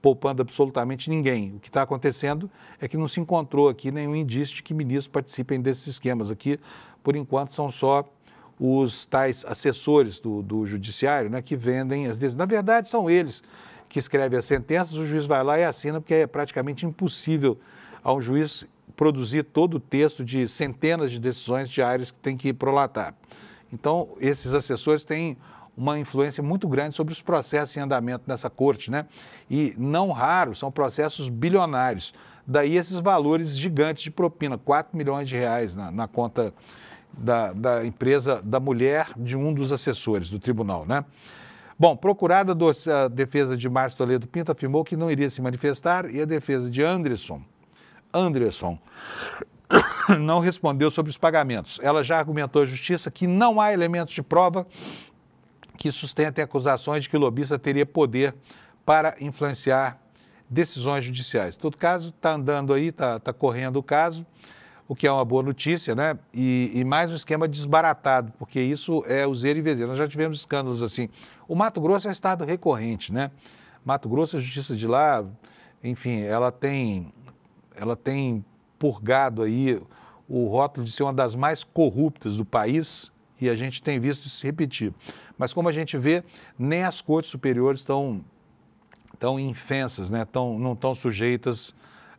poupando absolutamente ninguém. O que está acontecendo é que não se encontrou aqui nenhum indício de que ministros participem desses esquemas aqui. Por enquanto, são só os tais assessores do judiciário, né, que vendem as decisões. Na verdade, são eles que escrevem as sentenças, o juiz vai lá e assina, porque é praticamente impossível a um juiz produzir todo o texto de centenas de decisões diárias que tem que prolatar. Então, esses assessores têm uma influência muito grande sobre os processos em andamento nessa corte, né? E não raro são processos bilionários. Daí esses valores gigantes de propina, 4 milhões de reais na conta da empresa da mulher de um dos assessores do tribunal, né? Bom, procurada a defesa de Márcio Toledo Pinto afirmou que não iria se manifestar e a defesa de Anderson não respondeu sobre os pagamentos. Ela já argumentou à justiça que não há elementos de prova que sustentem acusações de que o lobista teria poder para influenciar decisões judiciais. Em todo caso, está andando aí, está correndo o caso, o que é uma boa notícia, né? E mais um esquema desbaratado, porque isso é useiro e vezeiro. Nós já tivemos escândalos assim. O Mato Grosso é estado recorrente, né? Mato Grosso, a justiça de lá, enfim, ela tem purgado aí o rótulo de ser uma das mais corruptas do país e a gente tem visto isso se repetir. Mas como a gente vê, nem as cortes superiores estão infensas, né? Não estão sujeitas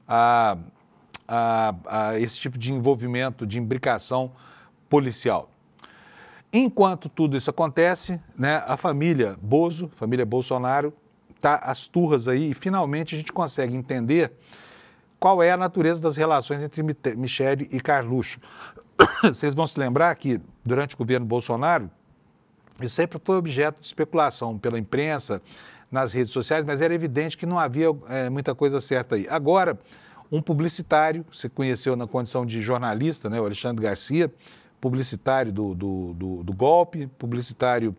a esse tipo de envolvimento, de imbricação policial. Enquanto tudo isso acontece, né, a família Bolsonaro, está às turras aí e finalmente a gente consegue entender qual é a natureza das relações entre Michele e Carluxo. Vocês vão se lembrar que durante o governo Bolsonaro, isso sempre foi objeto de especulação pela imprensa, nas redes sociais, mas era evidente que não havia muita coisa certa aí. Agora, um publicitário, você conheceu na condição de jornalista, né, o Alexandre Garcia, publicitário do golpe, publicitário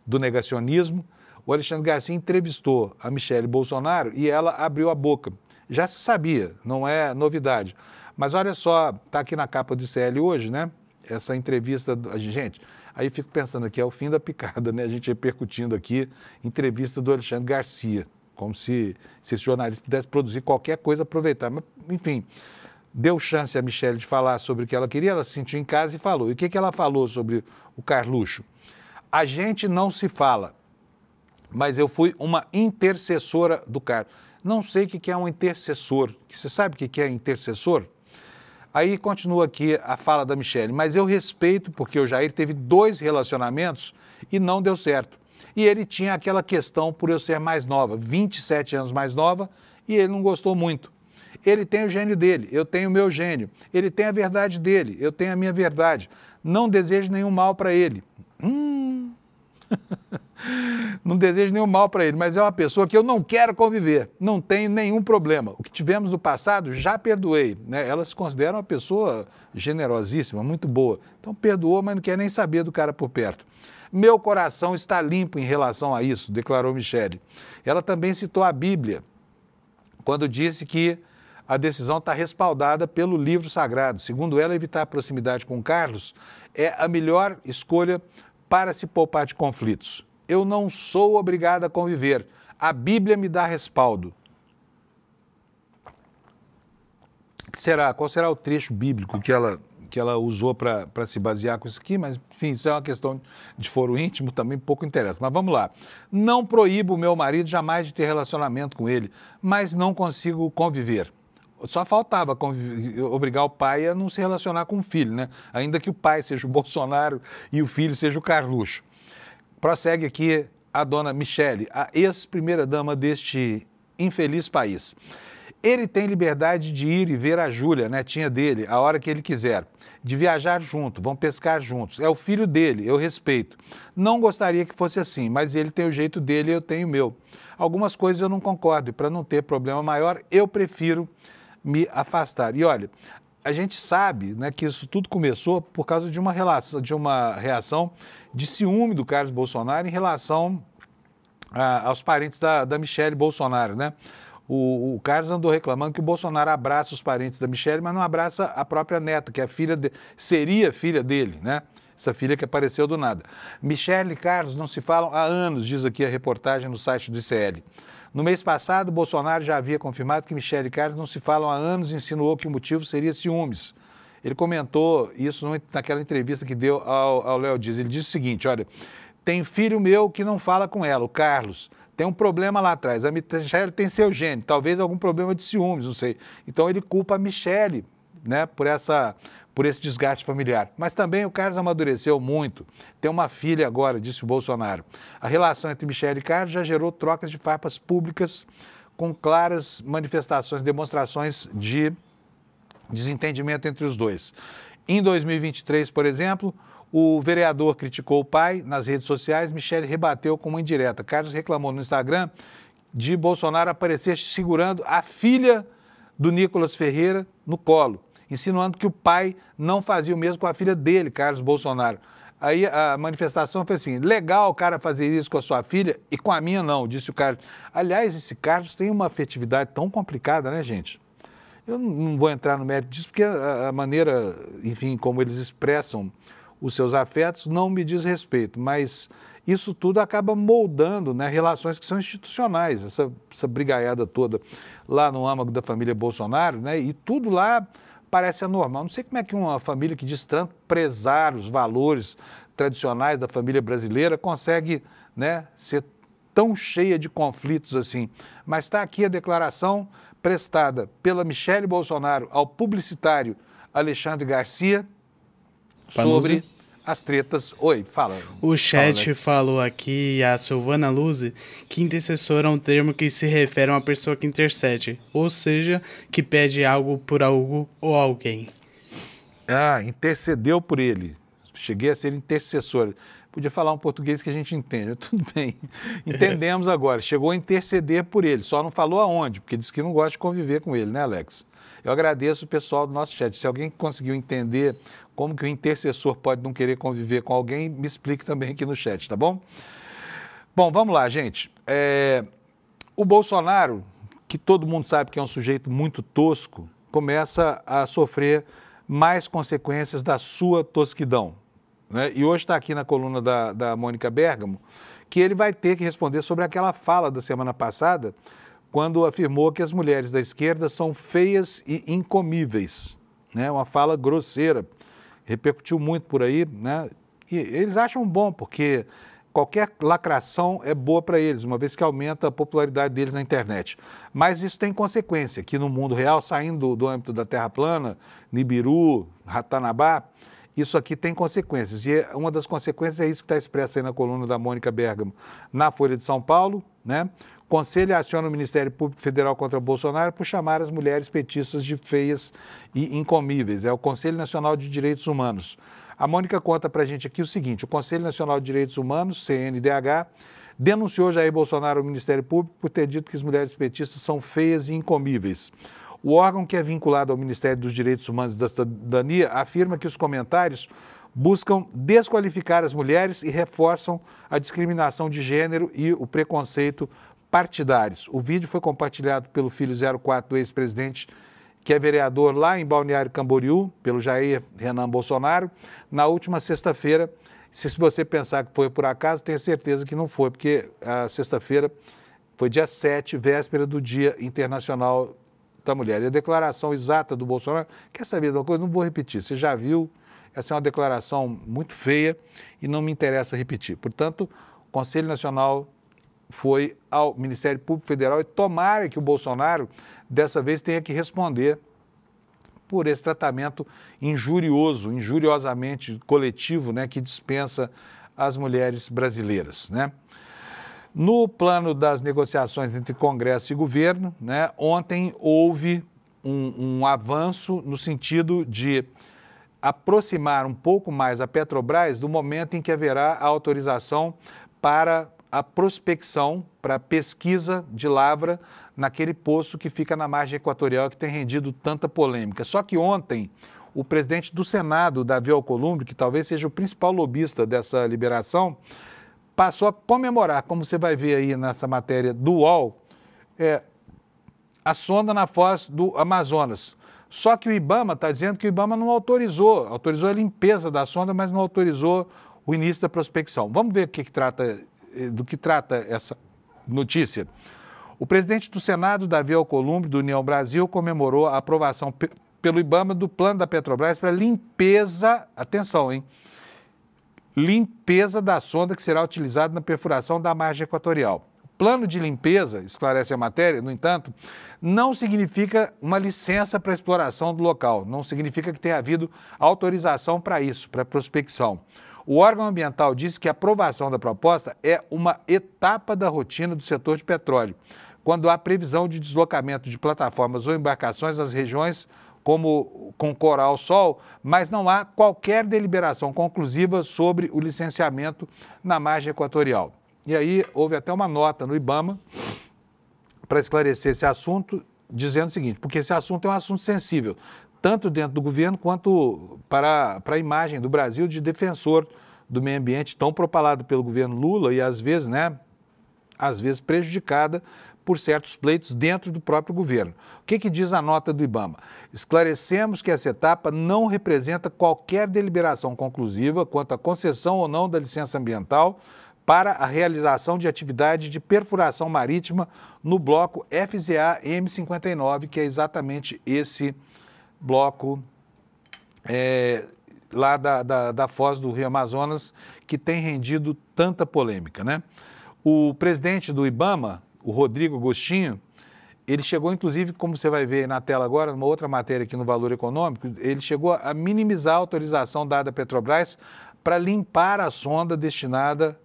do negacionismo. O Alexandre Garcia entrevistou a Michele Bolsonaro e ela abriu a boca. Já se sabia, não é novidade. Mas olha só, está aqui na capa do ICL hoje, né? Essa entrevista, gente, aí fico pensando aqui, é o fim da picada, né? A gente repercutindo aqui, entrevista do Alexandre Garcia, como se esse jornalista pudesse produzir qualquer coisa, aproveitar. Mas, enfim, deu chance a Michele de falar sobre o que ela queria, ela se sentiu em casa e falou. E o que ela falou sobre o Carluxo? A gente não se fala, mas eu fui uma intercessora do Carlos. Não sei o que é um intercessor. Você sabe o que é intercessor? Aí continua aqui a fala da Michele, mas eu respeito porque o Jair teve 2 relacionamentos e não deu certo. E ele tinha aquela questão por eu ser mais nova, 27 anos mais nova, e ele não gostou muito. Ele tem o gênio dele, eu tenho o meu gênio. Ele tem a verdade dele, eu tenho a minha verdade. Não desejo nenhum mal para ele. Não desejo nenhum mal para ele, mas é uma pessoa que eu não quero conviver, não tenho nenhum problema. O que tivemos no passado, já perdoei, né? Ela se considera uma pessoa generosíssima, muito boa. Então perdoou, mas não quer nem saber do cara por perto. Meu coração está limpo em relação a isso, declarou Michele. Ela também citou a Bíblia, quando disse que a decisão está respaldada pelo livro sagrado. Segundo ela, evitar a proximidade com Carlos é a melhor escolha para se poupar de conflitos. Eu não sou obrigada a conviver. A Bíblia me dá respaldo. Qual será o trecho bíblico que ela usou para se basear com isso aqui? Mas, enfim, isso é uma questão de foro íntimo, também pouco interessa. Mas vamos lá. Não proíbo o meu marido jamais de ter relacionamento com ele, mas não consigo conviver. Só faltava obrigar o pai a não se relacionar com o filho, né? Ainda que o pai seja o Bolsonaro e o filho seja o Carluxo. Prossegue aqui a dona Michele, a ex-primeira-dama deste infeliz país. Ele tem liberdade de ir e ver a Júlia, netinha dele, a hora que ele quiser. De viajar junto, vão pescar juntos. É o filho dele, eu respeito. Não gostaria que fosse assim, mas ele tem o jeito dele e eu tenho o meu. Algumas coisas eu não concordo e para não ter problema maior, eu prefiro me afastar. E olha, a gente sabe, né, que isso tudo começou por causa de uma reação de ciúme do Carlos Bolsonaro em relação aos parentes da Michele Bolsonaro, né? O Carlos andou reclamando que o Bolsonaro abraça os parentes da Michele, mas não abraça a própria neta, que é seria filha dele, né? Essa filha que apareceu do nada. Michele e Carlos não se falam há anos, diz aqui a reportagem no site do ICL. No mês passado, Bolsonaro já havia confirmado que Michele e Carlos não se falam há anos e insinuou que o motivo seria ciúmes. Ele comentou isso naquela entrevista que deu ao Léo Dias. Ele disse o seguinte, olha, tem filho meu que não fala com ela, o Carlos. tem um problema lá atrás. A Michelle tem seu gene, talvez algum problema de ciúmes, não sei. Então ele culpa a Michelle, né, por esse desgaste familiar. Mas também o Carlos amadureceu muito. Tem uma filha agora, disse o Bolsonaro. A relação entre Michelle e Carlos já gerou trocas de farpas públicas com claras manifestações, demonstrações de desentendimento entre os dois. Em 2023, por exemplo, o vereador criticou o pai nas redes sociais, Michelle rebateu com uma indireta. Carlos reclamou no Instagram de Bolsonaro aparecer segurando a filha do Nicolas Ferreira no colo, insinuando que o pai não fazia o mesmo com a filha dele, Carlos Bolsonaro. Aí a manifestação foi assim, legal o cara fazer isso com a sua filha e com a minha não, disse o Carlos. Aliás, esse Carlos tem uma afetividade tão complicada, né, gente? Eu não vou entrar no mérito disso, porque a maneira, enfim, como eles expressam os seus afetos não me diz respeito, mas isso tudo acaba moldando, né, relações que são institucionais, essa brigaiada toda lá no âmago da família Bolsonaro, né, e tudo lá parece anormal. Não sei como é que uma família que diz tanto prezar os valores tradicionais da família brasileira consegue, né, ser tão cheia de conflitos assim. Mas está aqui a declaração prestada pela Michelle Bolsonaro ao publicitário Alexandre Garcia sobre as tretas. Oi, fala. O chat falou aqui, a Silvana Luzi, que intercessor é um termo que se refere a uma pessoa que intercede, ou seja, que pede algo por algo ou alguém. Ah, intercedeu por ele. Cheguei a ser intercessor. Podia falar um português que a gente entende. Tudo bem. Entendemos agora. Chegou a interceder por ele. Só não falou aonde, porque disse que não gosta de conviver com ele, né, Alex? Eu agradeço o pessoal do nosso chat. Se alguém conseguiu entender como que o intercessor pode não querer conviver com alguém, me explique também aqui no chat, tá bom? Bom, vamos lá, gente. O Bolsonaro, que todo mundo sabe que é um sujeito muito tosco, começa a sofrer mais consequências da sua tosquidão, né? E hoje está aqui na coluna da Mônica Bergamo que ele vai ter que responder sobre aquela fala da semana passada, quando afirmou que as mulheres da esquerda são feias e incomíveis, né? Uma fala grosseira, repercutiu muito por aí, né? E eles acham bom, porque qualquer lacração é boa para eles, uma vez que aumenta a popularidade deles na internet. Mas isso tem consequência, que no mundo real, saindo do âmbito da Terra plana, Nibiru, Ratanabá, isso aqui tem consequências. E uma das consequências é isso que está expresso aí na coluna da Mônica Bergamo, na Folha de São Paulo, né? Conselho aciona o Ministério Público Federal contra Bolsonaro por chamar as mulheres petistas de feias e incomíveis. É o Conselho Nacional de Direitos Humanos. A Mônica conta para a gente aqui o seguinte: o Conselho Nacional de Direitos Humanos, CNDH, denunciou Jair Bolsonaro ao Ministério Público por ter dito que as mulheres petistas são feias e incomíveis. O órgão, que é vinculado ao Ministério dos Direitos Humanos e da Cidadania, afirma que os comentários buscam desqualificar as mulheres e reforçam a discriminação de gênero e o preconceito partidários. O vídeo foi compartilhado pelo filho 04 do ex-presidente, que é vereador lá em Balneário Camboriú, pelo Jair Renan Bolsonaro, na última sexta-feira. Se você pensar que foi por acaso, tenho certeza que não foi, porque a sexta-feira foi dia 7, véspera do Dia Internacional da Mulher. E a declaração exata do Bolsonaro, quer saber de uma coisa? Não vou repetir, você já viu, essa é uma declaração muito feia e não me interessa repetir. Portanto, o Conselho Nacional foi ao Ministério Público Federal e tomara que o Bolsonaro, dessa vez, tenha que responder por esse tratamento injurioso, injuriosamente coletivo, né, que dispensa as mulheres brasileiras, né? No plano das negociações entre Congresso e governo, né, ontem houve um avanço no sentido de aproximar um pouco mais a Petrobras do momento em que haverá a autorização para a prospecção, para a pesquisa de lavra naquele poço que fica na margem equatorial, que tem rendido tanta polêmica. Só que ontem, o presidente do Senado, Davi Alcolumbre, que talvez seja o principal lobista dessa liberação, passou a comemorar, como você vai ver aí nessa matéria do UOL, a sonda na foz do Amazonas. Só que o IBAMA está dizendo que o IBAMA não autorizou a limpeza da sonda, mas não autorizou o início da prospecção. Vamos ver do que trata essa notícia. O presidente do Senado, Davi Alcolumbre, do União Brasil, comemorou a aprovação pelo IBAMA do plano da Petrobras para limpeza, atenção, hein? Limpeza da sonda que será utilizada na perfuração da margem equatorial. O Plano de limpeza, esclarece a matéria, no entanto, não significa uma licença para exploração do local, não significa que tenha havido autorização para isso, para prospecção. O órgão ambiental disse que a aprovação da proposta é uma etapa da rotina do setor de petróleo, quando há previsão de deslocamento de plataformas ou embarcações nas regiões como com Coral-Sol, mas não há qualquer deliberação conclusiva sobre o licenciamento na margem equatorial. E aí houve até uma nota no IBAMA para esclarecer esse assunto, dizendo o seguinte, porque esse assunto é um assunto sensível, tanto dentro do governo quanto para a imagem do Brasil de defensor do meio ambiente, tão propalado pelo governo Lula e às vezes prejudicada por certos pleitos dentro do próprio governo. O que diz a nota do IBAMA? Esclarecemos que essa etapa não representa qualquer deliberação conclusiva quanto à concessão ou não da licença ambiental para a realização de atividade de perfuração marítima no bloco FZA M59, que é exatamente esse bloco lá da foz do Rio Amazonas, que tem rendido tanta polêmica, né? O presidente do IBAMA, o Rodrigo Agostinho, ele chegou, inclusive, como você vai ver na tela agora, numa outra matéria aqui no Valor Econômico, ele chegou a minimizar a autorização dada à Petrobras para limpar a sonda destinada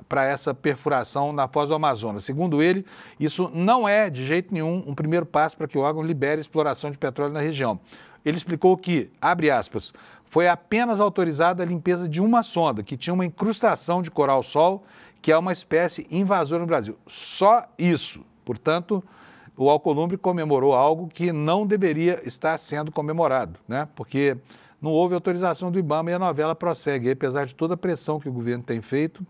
para essa perfuração na foz do Amazonas. Segundo ele, isso não é, de jeito nenhum, um primeiro passo para que o órgão libere a exploração de petróleo na região. Ele explicou que, abre aspas, foi apenas autorizada a limpeza de uma sonda, que tinha uma incrustação de coral-sol, que é uma espécie invasora no Brasil. Só isso. Portanto, o Alcolumbre comemorou algo que não deveria estar sendo comemorado, né? Porque não houve autorização do IBAMA e a novela prossegue, apesar de toda a pressão que o governo tem feito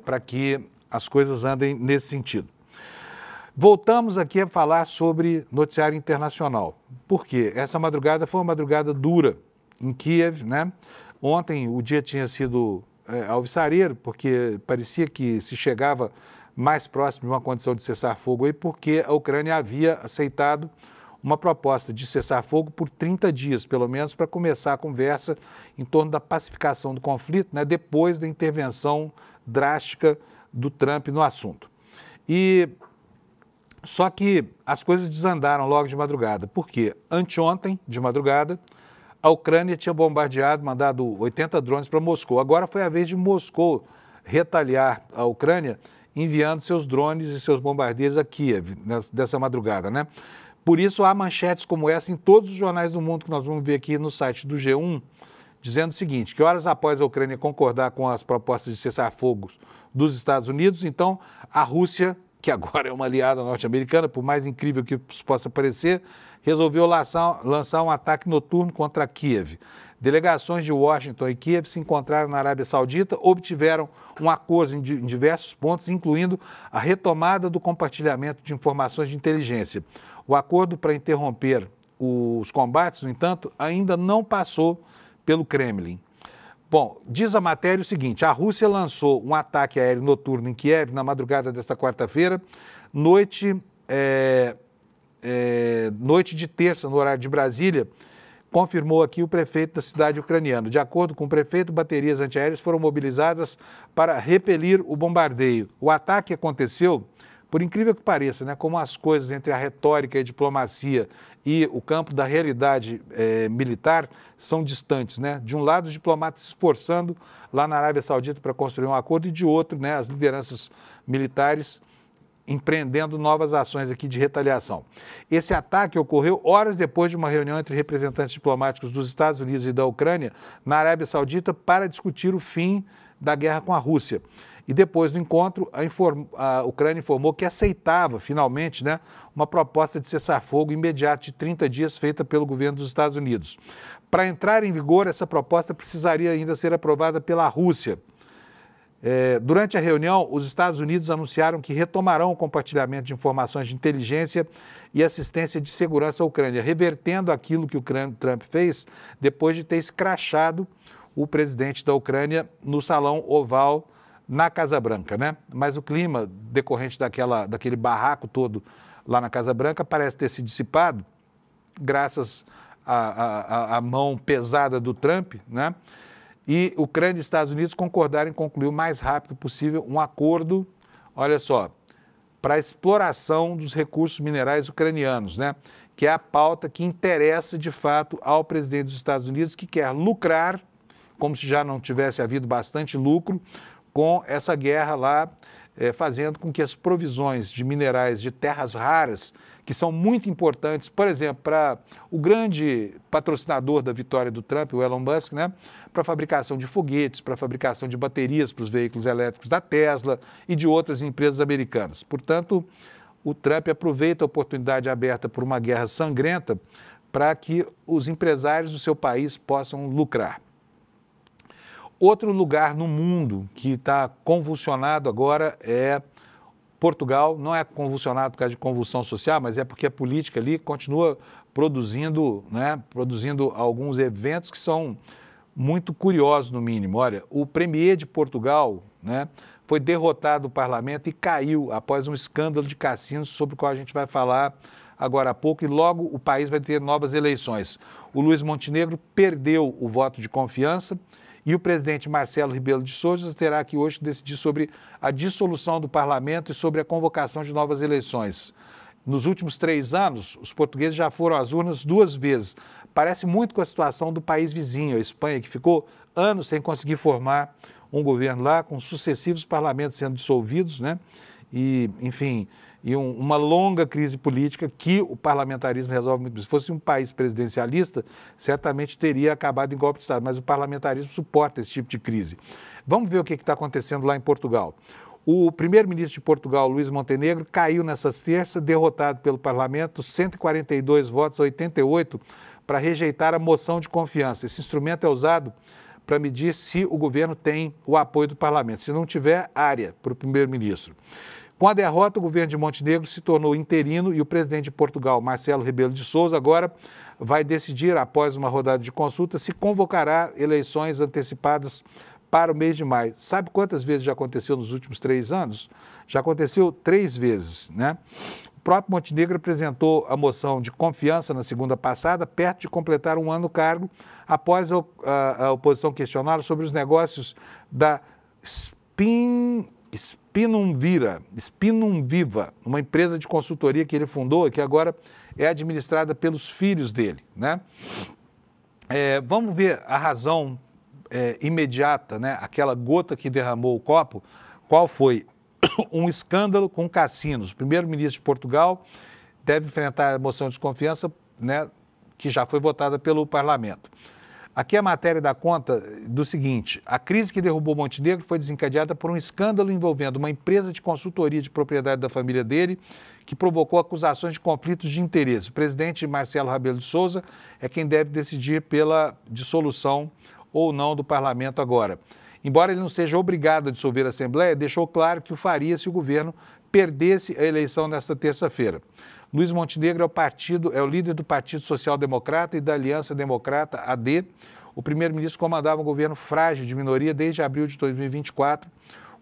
para que as coisas andem nesse sentido. Voltamos aqui a falar sobre noticiário internacional. Por quê? Essa madrugada foi uma madrugada dura em Kiev, né? Ontem o dia tinha sido alvissareiro, porque parecia que se chegava mais próximo de uma condição de cessar-fogo aí, porque a Ucrânia havia aceitado uma proposta de cessar-fogo por 30 dias, pelo menos, para começar a conversa em torno da pacificação do conflito, né, depois da intervenção drástica do Trump no assunto. Só que as coisas desandaram logo de madrugada, porque anteontem, de madrugada, a Ucrânia tinha bombardeado, mandado 80 drones para Moscou. Agora foi a vez de Moscou retaliar a Ucrânia, enviando seus drones e seus bombardeiros a Kiev, dessa madrugada, né? Por isso há manchetes como essa em todos os jornais do mundo que nós vamos ver aqui no site do G1, dizendo o seguinte, que horas após a Ucrânia concordar com as propostas de cessar-fogo dos Estados Unidos, então a Rússia, que agora é uma aliada norte-americana, por mais incrível que isso possa parecer, resolveu lançar um ataque noturno contra Kiev. Delegações de Washington e Kiev se encontraram na Arábia Saudita, obtiveram um acordo em diversos pontos, incluindo a retomada do compartilhamento de informações de inteligência. O acordo para interromper os combates, no entanto, ainda não passou pelo Kremlin. Bom, diz a matéria o seguinte, a Rússia lançou um ataque aéreo noturno em Kiev na madrugada desta quarta-feira, noite de terça, no horário de Brasília, confirmou aqui o prefeito da cidade ucraniana. De acordo com o prefeito, baterias antiaéreas foram mobilizadas para repelir o bombardeio. O ataque aconteceu, por incrível que pareça, né, como as coisas entre a retórica e a diplomacia e o campo da realidade militar são distantes, né? De um lado, os diplomatas se esforçando lá na Arábia Saudita para construir um acordo e de outro, né, as lideranças militares empreendendo novas ações aqui de retaliação. Esse ataque ocorreu horas depois de uma reunião entre representantes diplomáticos dos Estados Unidos e da Ucrânia na Arábia Saudita para discutir o fim da guerra com a Rússia. E depois do encontro, a Ucrânia informou que aceitava, finalmente, né, uma proposta de cessar-fogo imediato de 30 dias feita pelo governo dos Estados Unidos. Para entrar em vigor, essa proposta precisaria ainda ser aprovada pela Rússia. Durante a reunião, os Estados Unidos anunciaram que retomarão o compartilhamento de informações de inteligência e assistência de segurança à Ucrânia, revertendo aquilo que o Trump fez depois de ter escrachado o presidente da Ucrânia no Salão Oval na Casa Branca, né? Mas o clima decorrente daquele barraco todo lá na Casa Branca parece ter se dissipado, graças à mão pesada do Trump, né? E Ucrânia e Estados Unidos concordaram em concluir o mais rápido possível um acordo olha só, para a exploração dos recursos minerais ucranianos, né? Que é a pauta que interessa, de fato, ao presidente dos Estados Unidos, que quer lucrar, como se já não tivesse havido bastante lucro, com essa guerra lá, fazendo com que as provisões de minerais de terras raras, que são muito importantes, por exemplo, para o grande patrocinador da vitória do Trump, o Elon Musk, né, para a fabricação de foguetes, para a fabricação de baterias para os veículos elétricos da Tesla e de outras empresas americanas. Portanto, o Trump aproveita a oportunidade aberta por uma guerra sangrenta para que os empresários do seu país possam lucrar. Outro lugar no mundo que está convulsionado agora é Portugal. Não é convulsionado por causa de convulsão social, mas é porque a política ali continua produzindo, né, produzindo alguns eventos que são muito curiosos, no mínimo. Olha, o premier de Portugal, né, foi derrotado no parlamento e caiu após um escândalo de cassinos, sobre o qual a gente vai falar agora há pouco, e logo o país vai ter novas eleições. O Luís Montenegro perdeu o voto de confiança e o presidente Marcelo Rebelo de Sousa terá que hoje decidir sobre a dissolução do parlamento e sobre a convocação de novas eleições. Nos últimos 3 anos, os portugueses já foram às urnas 2 vezes. Parece muito com a situação do país vizinho, a Espanha, que ficou anos sem conseguir formar um governo lá, com sucessivos parlamentos sendo dissolvidos, né? E, enfim, uma longa crise política que o parlamentarismo resolve muito bem. Se fosse um país presidencialista, certamente teria acabado em golpe de Estado, mas o parlamentarismo suporta esse tipo de crise. Vamos ver o que está acontecendo lá em Portugal. O primeiro-ministro de Portugal, Luís Montenegro, caiu nessa terça, derrotado pelo parlamento, 142 votos a 88, para rejeitar a moção de confiança. Esse instrumento é usado para medir se o governo tem o apoio do parlamento. Se não tiver, área para o primeiro-ministro. Com a derrota, o governo de Montenegro se tornou interino e o presidente de Portugal, Marcelo Rebelo de Sousa, agora vai decidir, após uma rodada de consulta, se convocará eleições antecipadas para o mês de maio. Sabe quantas vezes já aconteceu nos últimos 3 anos? Já aconteceu 3 vezes, né? O próprio Montenegro apresentou a moção de confiança na segunda passada, perto de completar 1 ano no cargo, após a oposição questioná-lo sobre os negócios da Spinum-Viva, uma empresa de consultoria que ele fundou e que agora é administrada pelos filhos dele, né? Vamos ver a razão imediata, né? Aquela gota que derramou o copo, qual foi? Um escândalo com cassinos. O primeiro-ministro de Portugal deve enfrentar a moção de desconfiança, né, que já foi votada pelo parlamento. Aqui a matéria dá conta do seguinte: a crise que derrubou Montenegro foi desencadeada por um escândalo envolvendo uma empresa de consultoria de propriedade da família dele, que provocou acusações de conflitos de interesse. O presidente Marcelo Rebelo de Sousa é quem deve decidir pela dissolução ou não do parlamento agora. Embora ele não seja obrigado a dissolver a Assembleia, deixou claro que o faria se o governo perdesse a eleição nesta terça-feira. Luís Montenegro é o líder do Partido Social Democrata e da Aliança Democrata, AD. O primeiro-ministro comandava um governo frágil de minoria desde abril de 2024.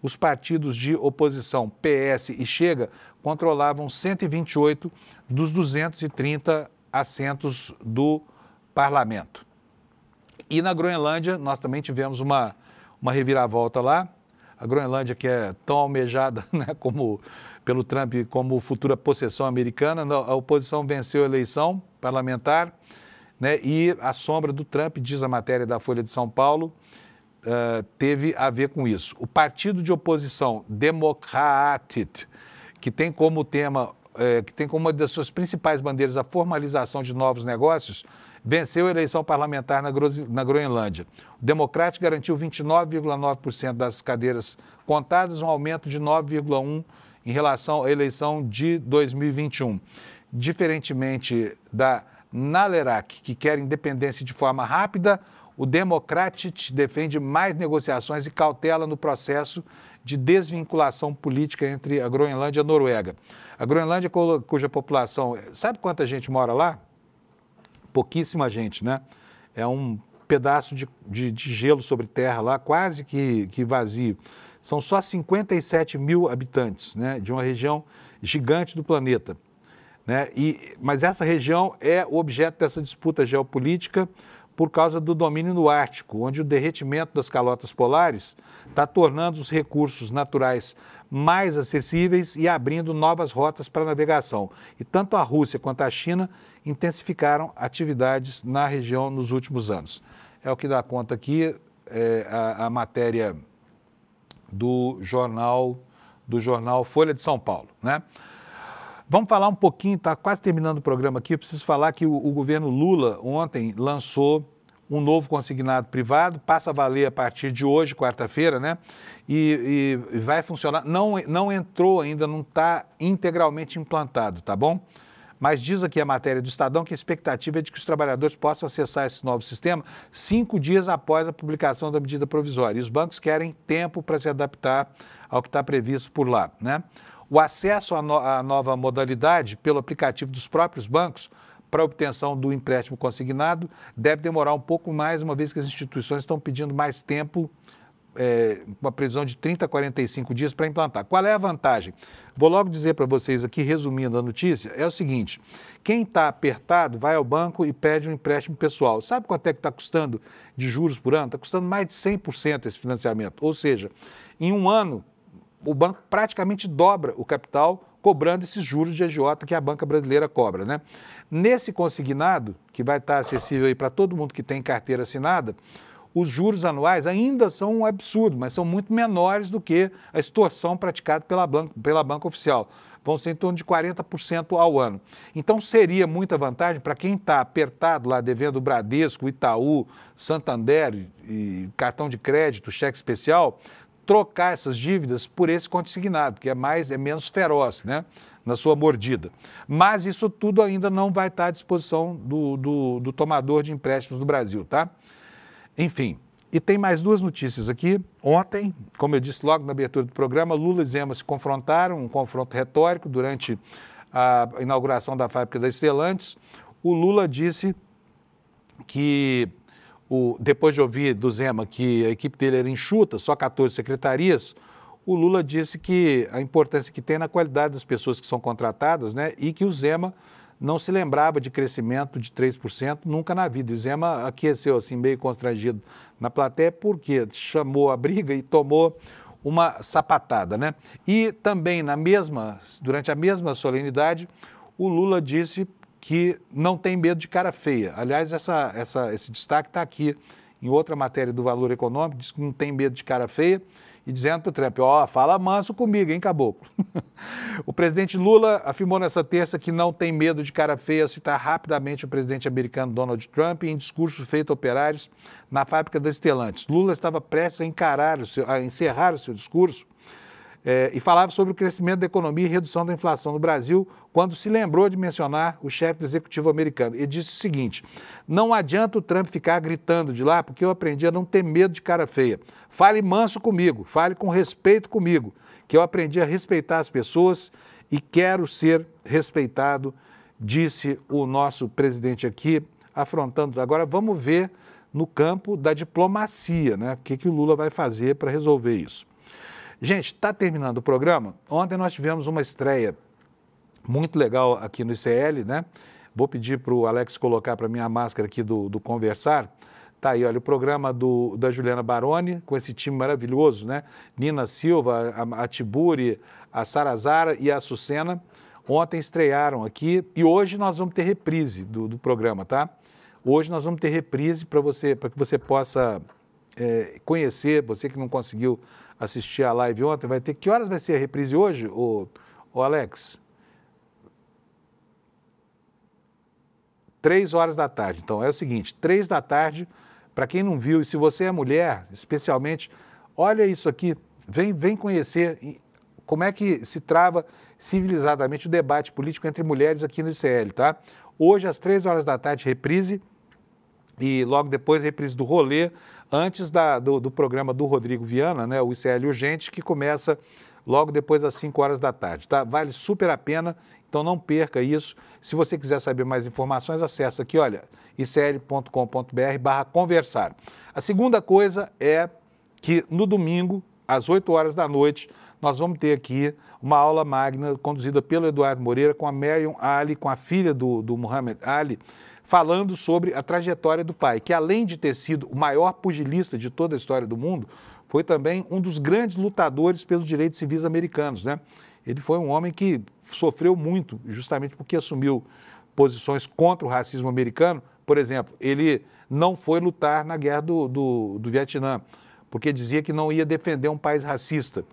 Os partidos de oposição, PS e Chega, controlavam 128 dos 230 assentos do parlamento. E na Groenlândia, nós também tivemos uma reviravolta lá. A Groenlândia, que é tão almejada, né, pelo Trump como futura possessão americana, a oposição venceu a eleição parlamentar, né, e a sombra do Trump, diz a matéria da Folha de São Paulo, teve a ver com isso. O partido de oposição Democratic, que tem como tema, que tem como uma das suas principais bandeiras a formalização de novos negócios, venceu a eleição parlamentar na Groenlândia. O Democratic garantiu 29,9% das cadeiras contadas, um aumento de 9,1% em relação à eleição de 2021. Diferentemente da Naleraq, que quer independência de forma rápida, o Democratic defende mais negociações e cautela no processo de desvinculação política entre a Groenlândia e a Noruega. A Groenlândia, cuja população... Sabe quanta gente mora lá? Pouquíssima gente, né? É um pedaço de gelo sobre terra lá, quase que vazio. São só 57 mil habitantes, né, de uma região gigante do planeta, né? Mas essa região é o objeto dessa disputa geopolítica, por causa do domínio no Ártico, onde o derretimento das calotas polares está tornando os recursos naturais mais acessíveis e abrindo novas rotas para navegação. E tanto a Rússia quanto a China intensificaram atividades na região nos últimos anos. É o que dá conta aqui a matéria do jornal Folha de São Paulo, né? Vamos falar um pouquinho, está quase terminando o programa aqui, eu preciso falar que o governo Lula ontem lançou um novo consignado privado, passa a valer a partir de hoje, quarta-feira, né? E vai funcionar, não entrou ainda, não está integralmente implantado, tá bom? Mas diz aqui a matéria do Estadão que a expectativa é de que os trabalhadores possam acessar esse novo sistema 5 dias após a publicação da medida provisória. E os bancos querem tempo para se adaptar ao que está previsto por lá, né? O acesso à nova modalidade pelo aplicativo dos próprios bancos para a obtenção do empréstimo consignado deve demorar um pouco mais, uma vez que as instituições estão pedindo mais tempo, uma previsão de 30 a 45 dias para implantar. Qual é a vantagem? Vou logo dizer para vocês aqui, resumindo a notícia, é o seguinte: quem está apertado vai ao banco e pede um empréstimo pessoal. Sabe quanto é que está custando de juros por ano? Está custando mais de 100% esse financiamento. Ou seja, em um ano, o banco praticamente dobra o capital cobrando esses juros de agiota que a banca brasileira cobra, né? Nesse consignado, que vai estar acessível aí para todo mundo que tem carteira assinada, os juros anuais ainda são um absurdo, mas são muito menores do que a extorsão praticada pela banca oficial. Vão ser em torno de 40% ao ano. Então, seria muita vantagem para quem está apertado lá devendo o Bradesco, Itaú, Santander e cartão de crédito, cheque especial, trocar essas dívidas por esse consignado, que é menos feroz, né, na sua mordida. Mas isso tudo ainda não vai estar à disposição do tomador de empréstimos do Brasil, tá? Enfim, e tem mais duas notícias aqui. Ontem, como eu disse logo na abertura do programa, Lula e Zema se confrontaram, um confronto retórico durante a inauguração da fábrica da Stellantis. O Lula disse que depois de ouvir do Zema que a equipe dele era enxuta, só 14 secretarias, o Lula disse que a importância que tem na qualidade das pessoas que são contratadas, né, e que o Zema não se lembrava de crescimento de 3% nunca na vida. E Zema aqueceu assim, meio constrangido na plateia, porque chamou a briga e tomou uma sapatada, né? E também durante a mesma solenidade, o Lula disse que não tem medo de cara feia. Aliás, esse destaque está aqui em outra matéria do Valor Econômico, diz que não tem medo de cara feia, e dizendo para o Trump, fala manso comigo, hein, caboclo? O presidente Lula afirmou nessa terça que não tem medo de cara feia ao citar rapidamente o presidente americano Donald Trump em discurso feito a operários na fábrica da Stellantis. Lula estava prestes a encerrar o seu discurso e falava sobre o crescimento da economia e redução da inflação no Brasil, quando se lembrou de mencionar o chefe do executivo americano. Ele disse o seguinte: não adianta o Trump ficar gritando de lá, porque eu aprendi a não ter medo de cara feia. Fale manso comigo, fale com respeito comigo, que eu aprendi a respeitar as pessoas e quero ser respeitado, disse o nosso presidente aqui, afrontando. Agora vamos ver no campo da diplomacia, né? O que o Lula vai fazer para resolver isso. Gente, está terminando o programa. Ontem nós tivemos uma estreia muito legal aqui no ICL, né? Vou pedir para o Alex colocar para mim a máscara aqui do Conversar. Tá aí, olha, o programa da Juliana Baroni, com esse time maravilhoso, né? Nina Silva, a Tiburi, a Sarazara e a Açucena. Ontem estrearam aqui e hoje nós vamos ter reprise do programa, tá? Hoje nós vamos ter reprise para que você possa conhecer, você que não conseguiu assistir a live ontem, vai ter... Que horas vai ser a reprise hoje, ô Alex? 3 horas da tarde. Então, é o seguinte, 3 da tarde, para quem não viu, e se você é mulher, especialmente, olha isso aqui, vem conhecer como é que se trava civilizadamente o debate político entre mulheres aqui no ICL, tá? Hoje, às 3 horas da tarde, reprise, e logo depois, reprise do rolê, antes do programa do Rodrigo Viana, né, o ICL Urgente, que começa logo depois das 5 horas da tarde, tá? Vale super a pena, então não perca isso. Se você quiser saber mais informações, acessa aqui, olha, icl.com.br/conversar. A segunda coisa é que no domingo, às 8 horas da noite, nós vamos ter aqui uma aula magna conduzida pelo Eduardo Moreira com a Mariam Ali, com a filha do Muhammad Ali, falando sobre a trajetória do pai, que além de ter sido o maior pugilista de toda a história do mundo, foi também um dos grandes lutadores pelos direitos civis americanos, né? Ele foi um homem que sofreu muito, justamente porque assumiu posições contra o racismo americano. Por exemplo, ele não foi lutar na guerra do Vietnã, porque dizia que não ia defender um país racista.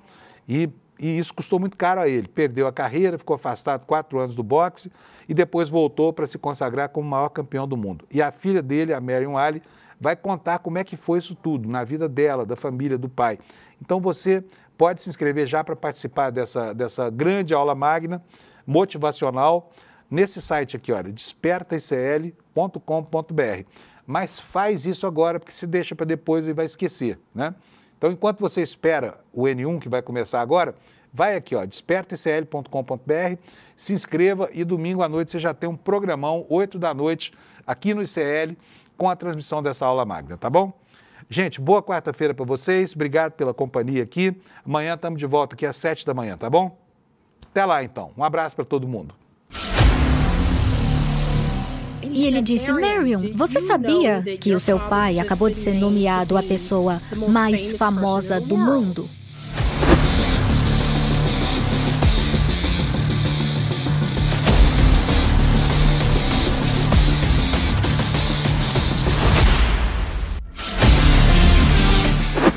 E isso custou muito caro a ele. Perdeu a carreira, ficou afastado 4 anos do boxe e depois voltou para se consagrar como o maior campeão do mundo. E a filha dele, a Mariam Ali, vai contar como é que foi isso tudo, na vida dela, da família, do pai. Então você pode se inscrever já para participar dessa grande aula magna, motivacional, nesse site aqui, olha, despertaicl.com.br. Mas faz isso agora, porque se deixa para depois e vai esquecer, né? Então, enquanto você espera o N1, que vai começar agora, vai aqui, ó, despertaicl.com.br, se inscreva e domingo à noite você já tem um programão, 8 da noite, aqui no ICL, com a transmissão dessa aula magna, tá bom? Gente, boa quarta-feira para vocês, obrigado pela companhia aqui. Amanhã estamos de volta aqui às 7 da manhã, tá bom? Até lá, então. Um abraço para todo mundo. E ele disse, Mariam, você sabia que o seu pai acabou de ser nomeado a pessoa mais famosa do mundo?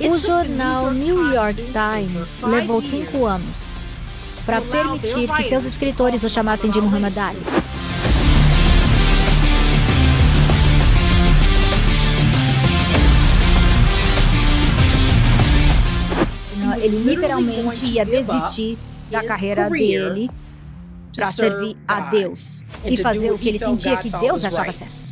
O jornal New York Times levou 5 anos para permitir que seus escritores o chamassem de Muhammad Ali. Ele literalmente ia desistir da carreira dele para servir a Deus e fazer o que ele sentia que Deus achava certo.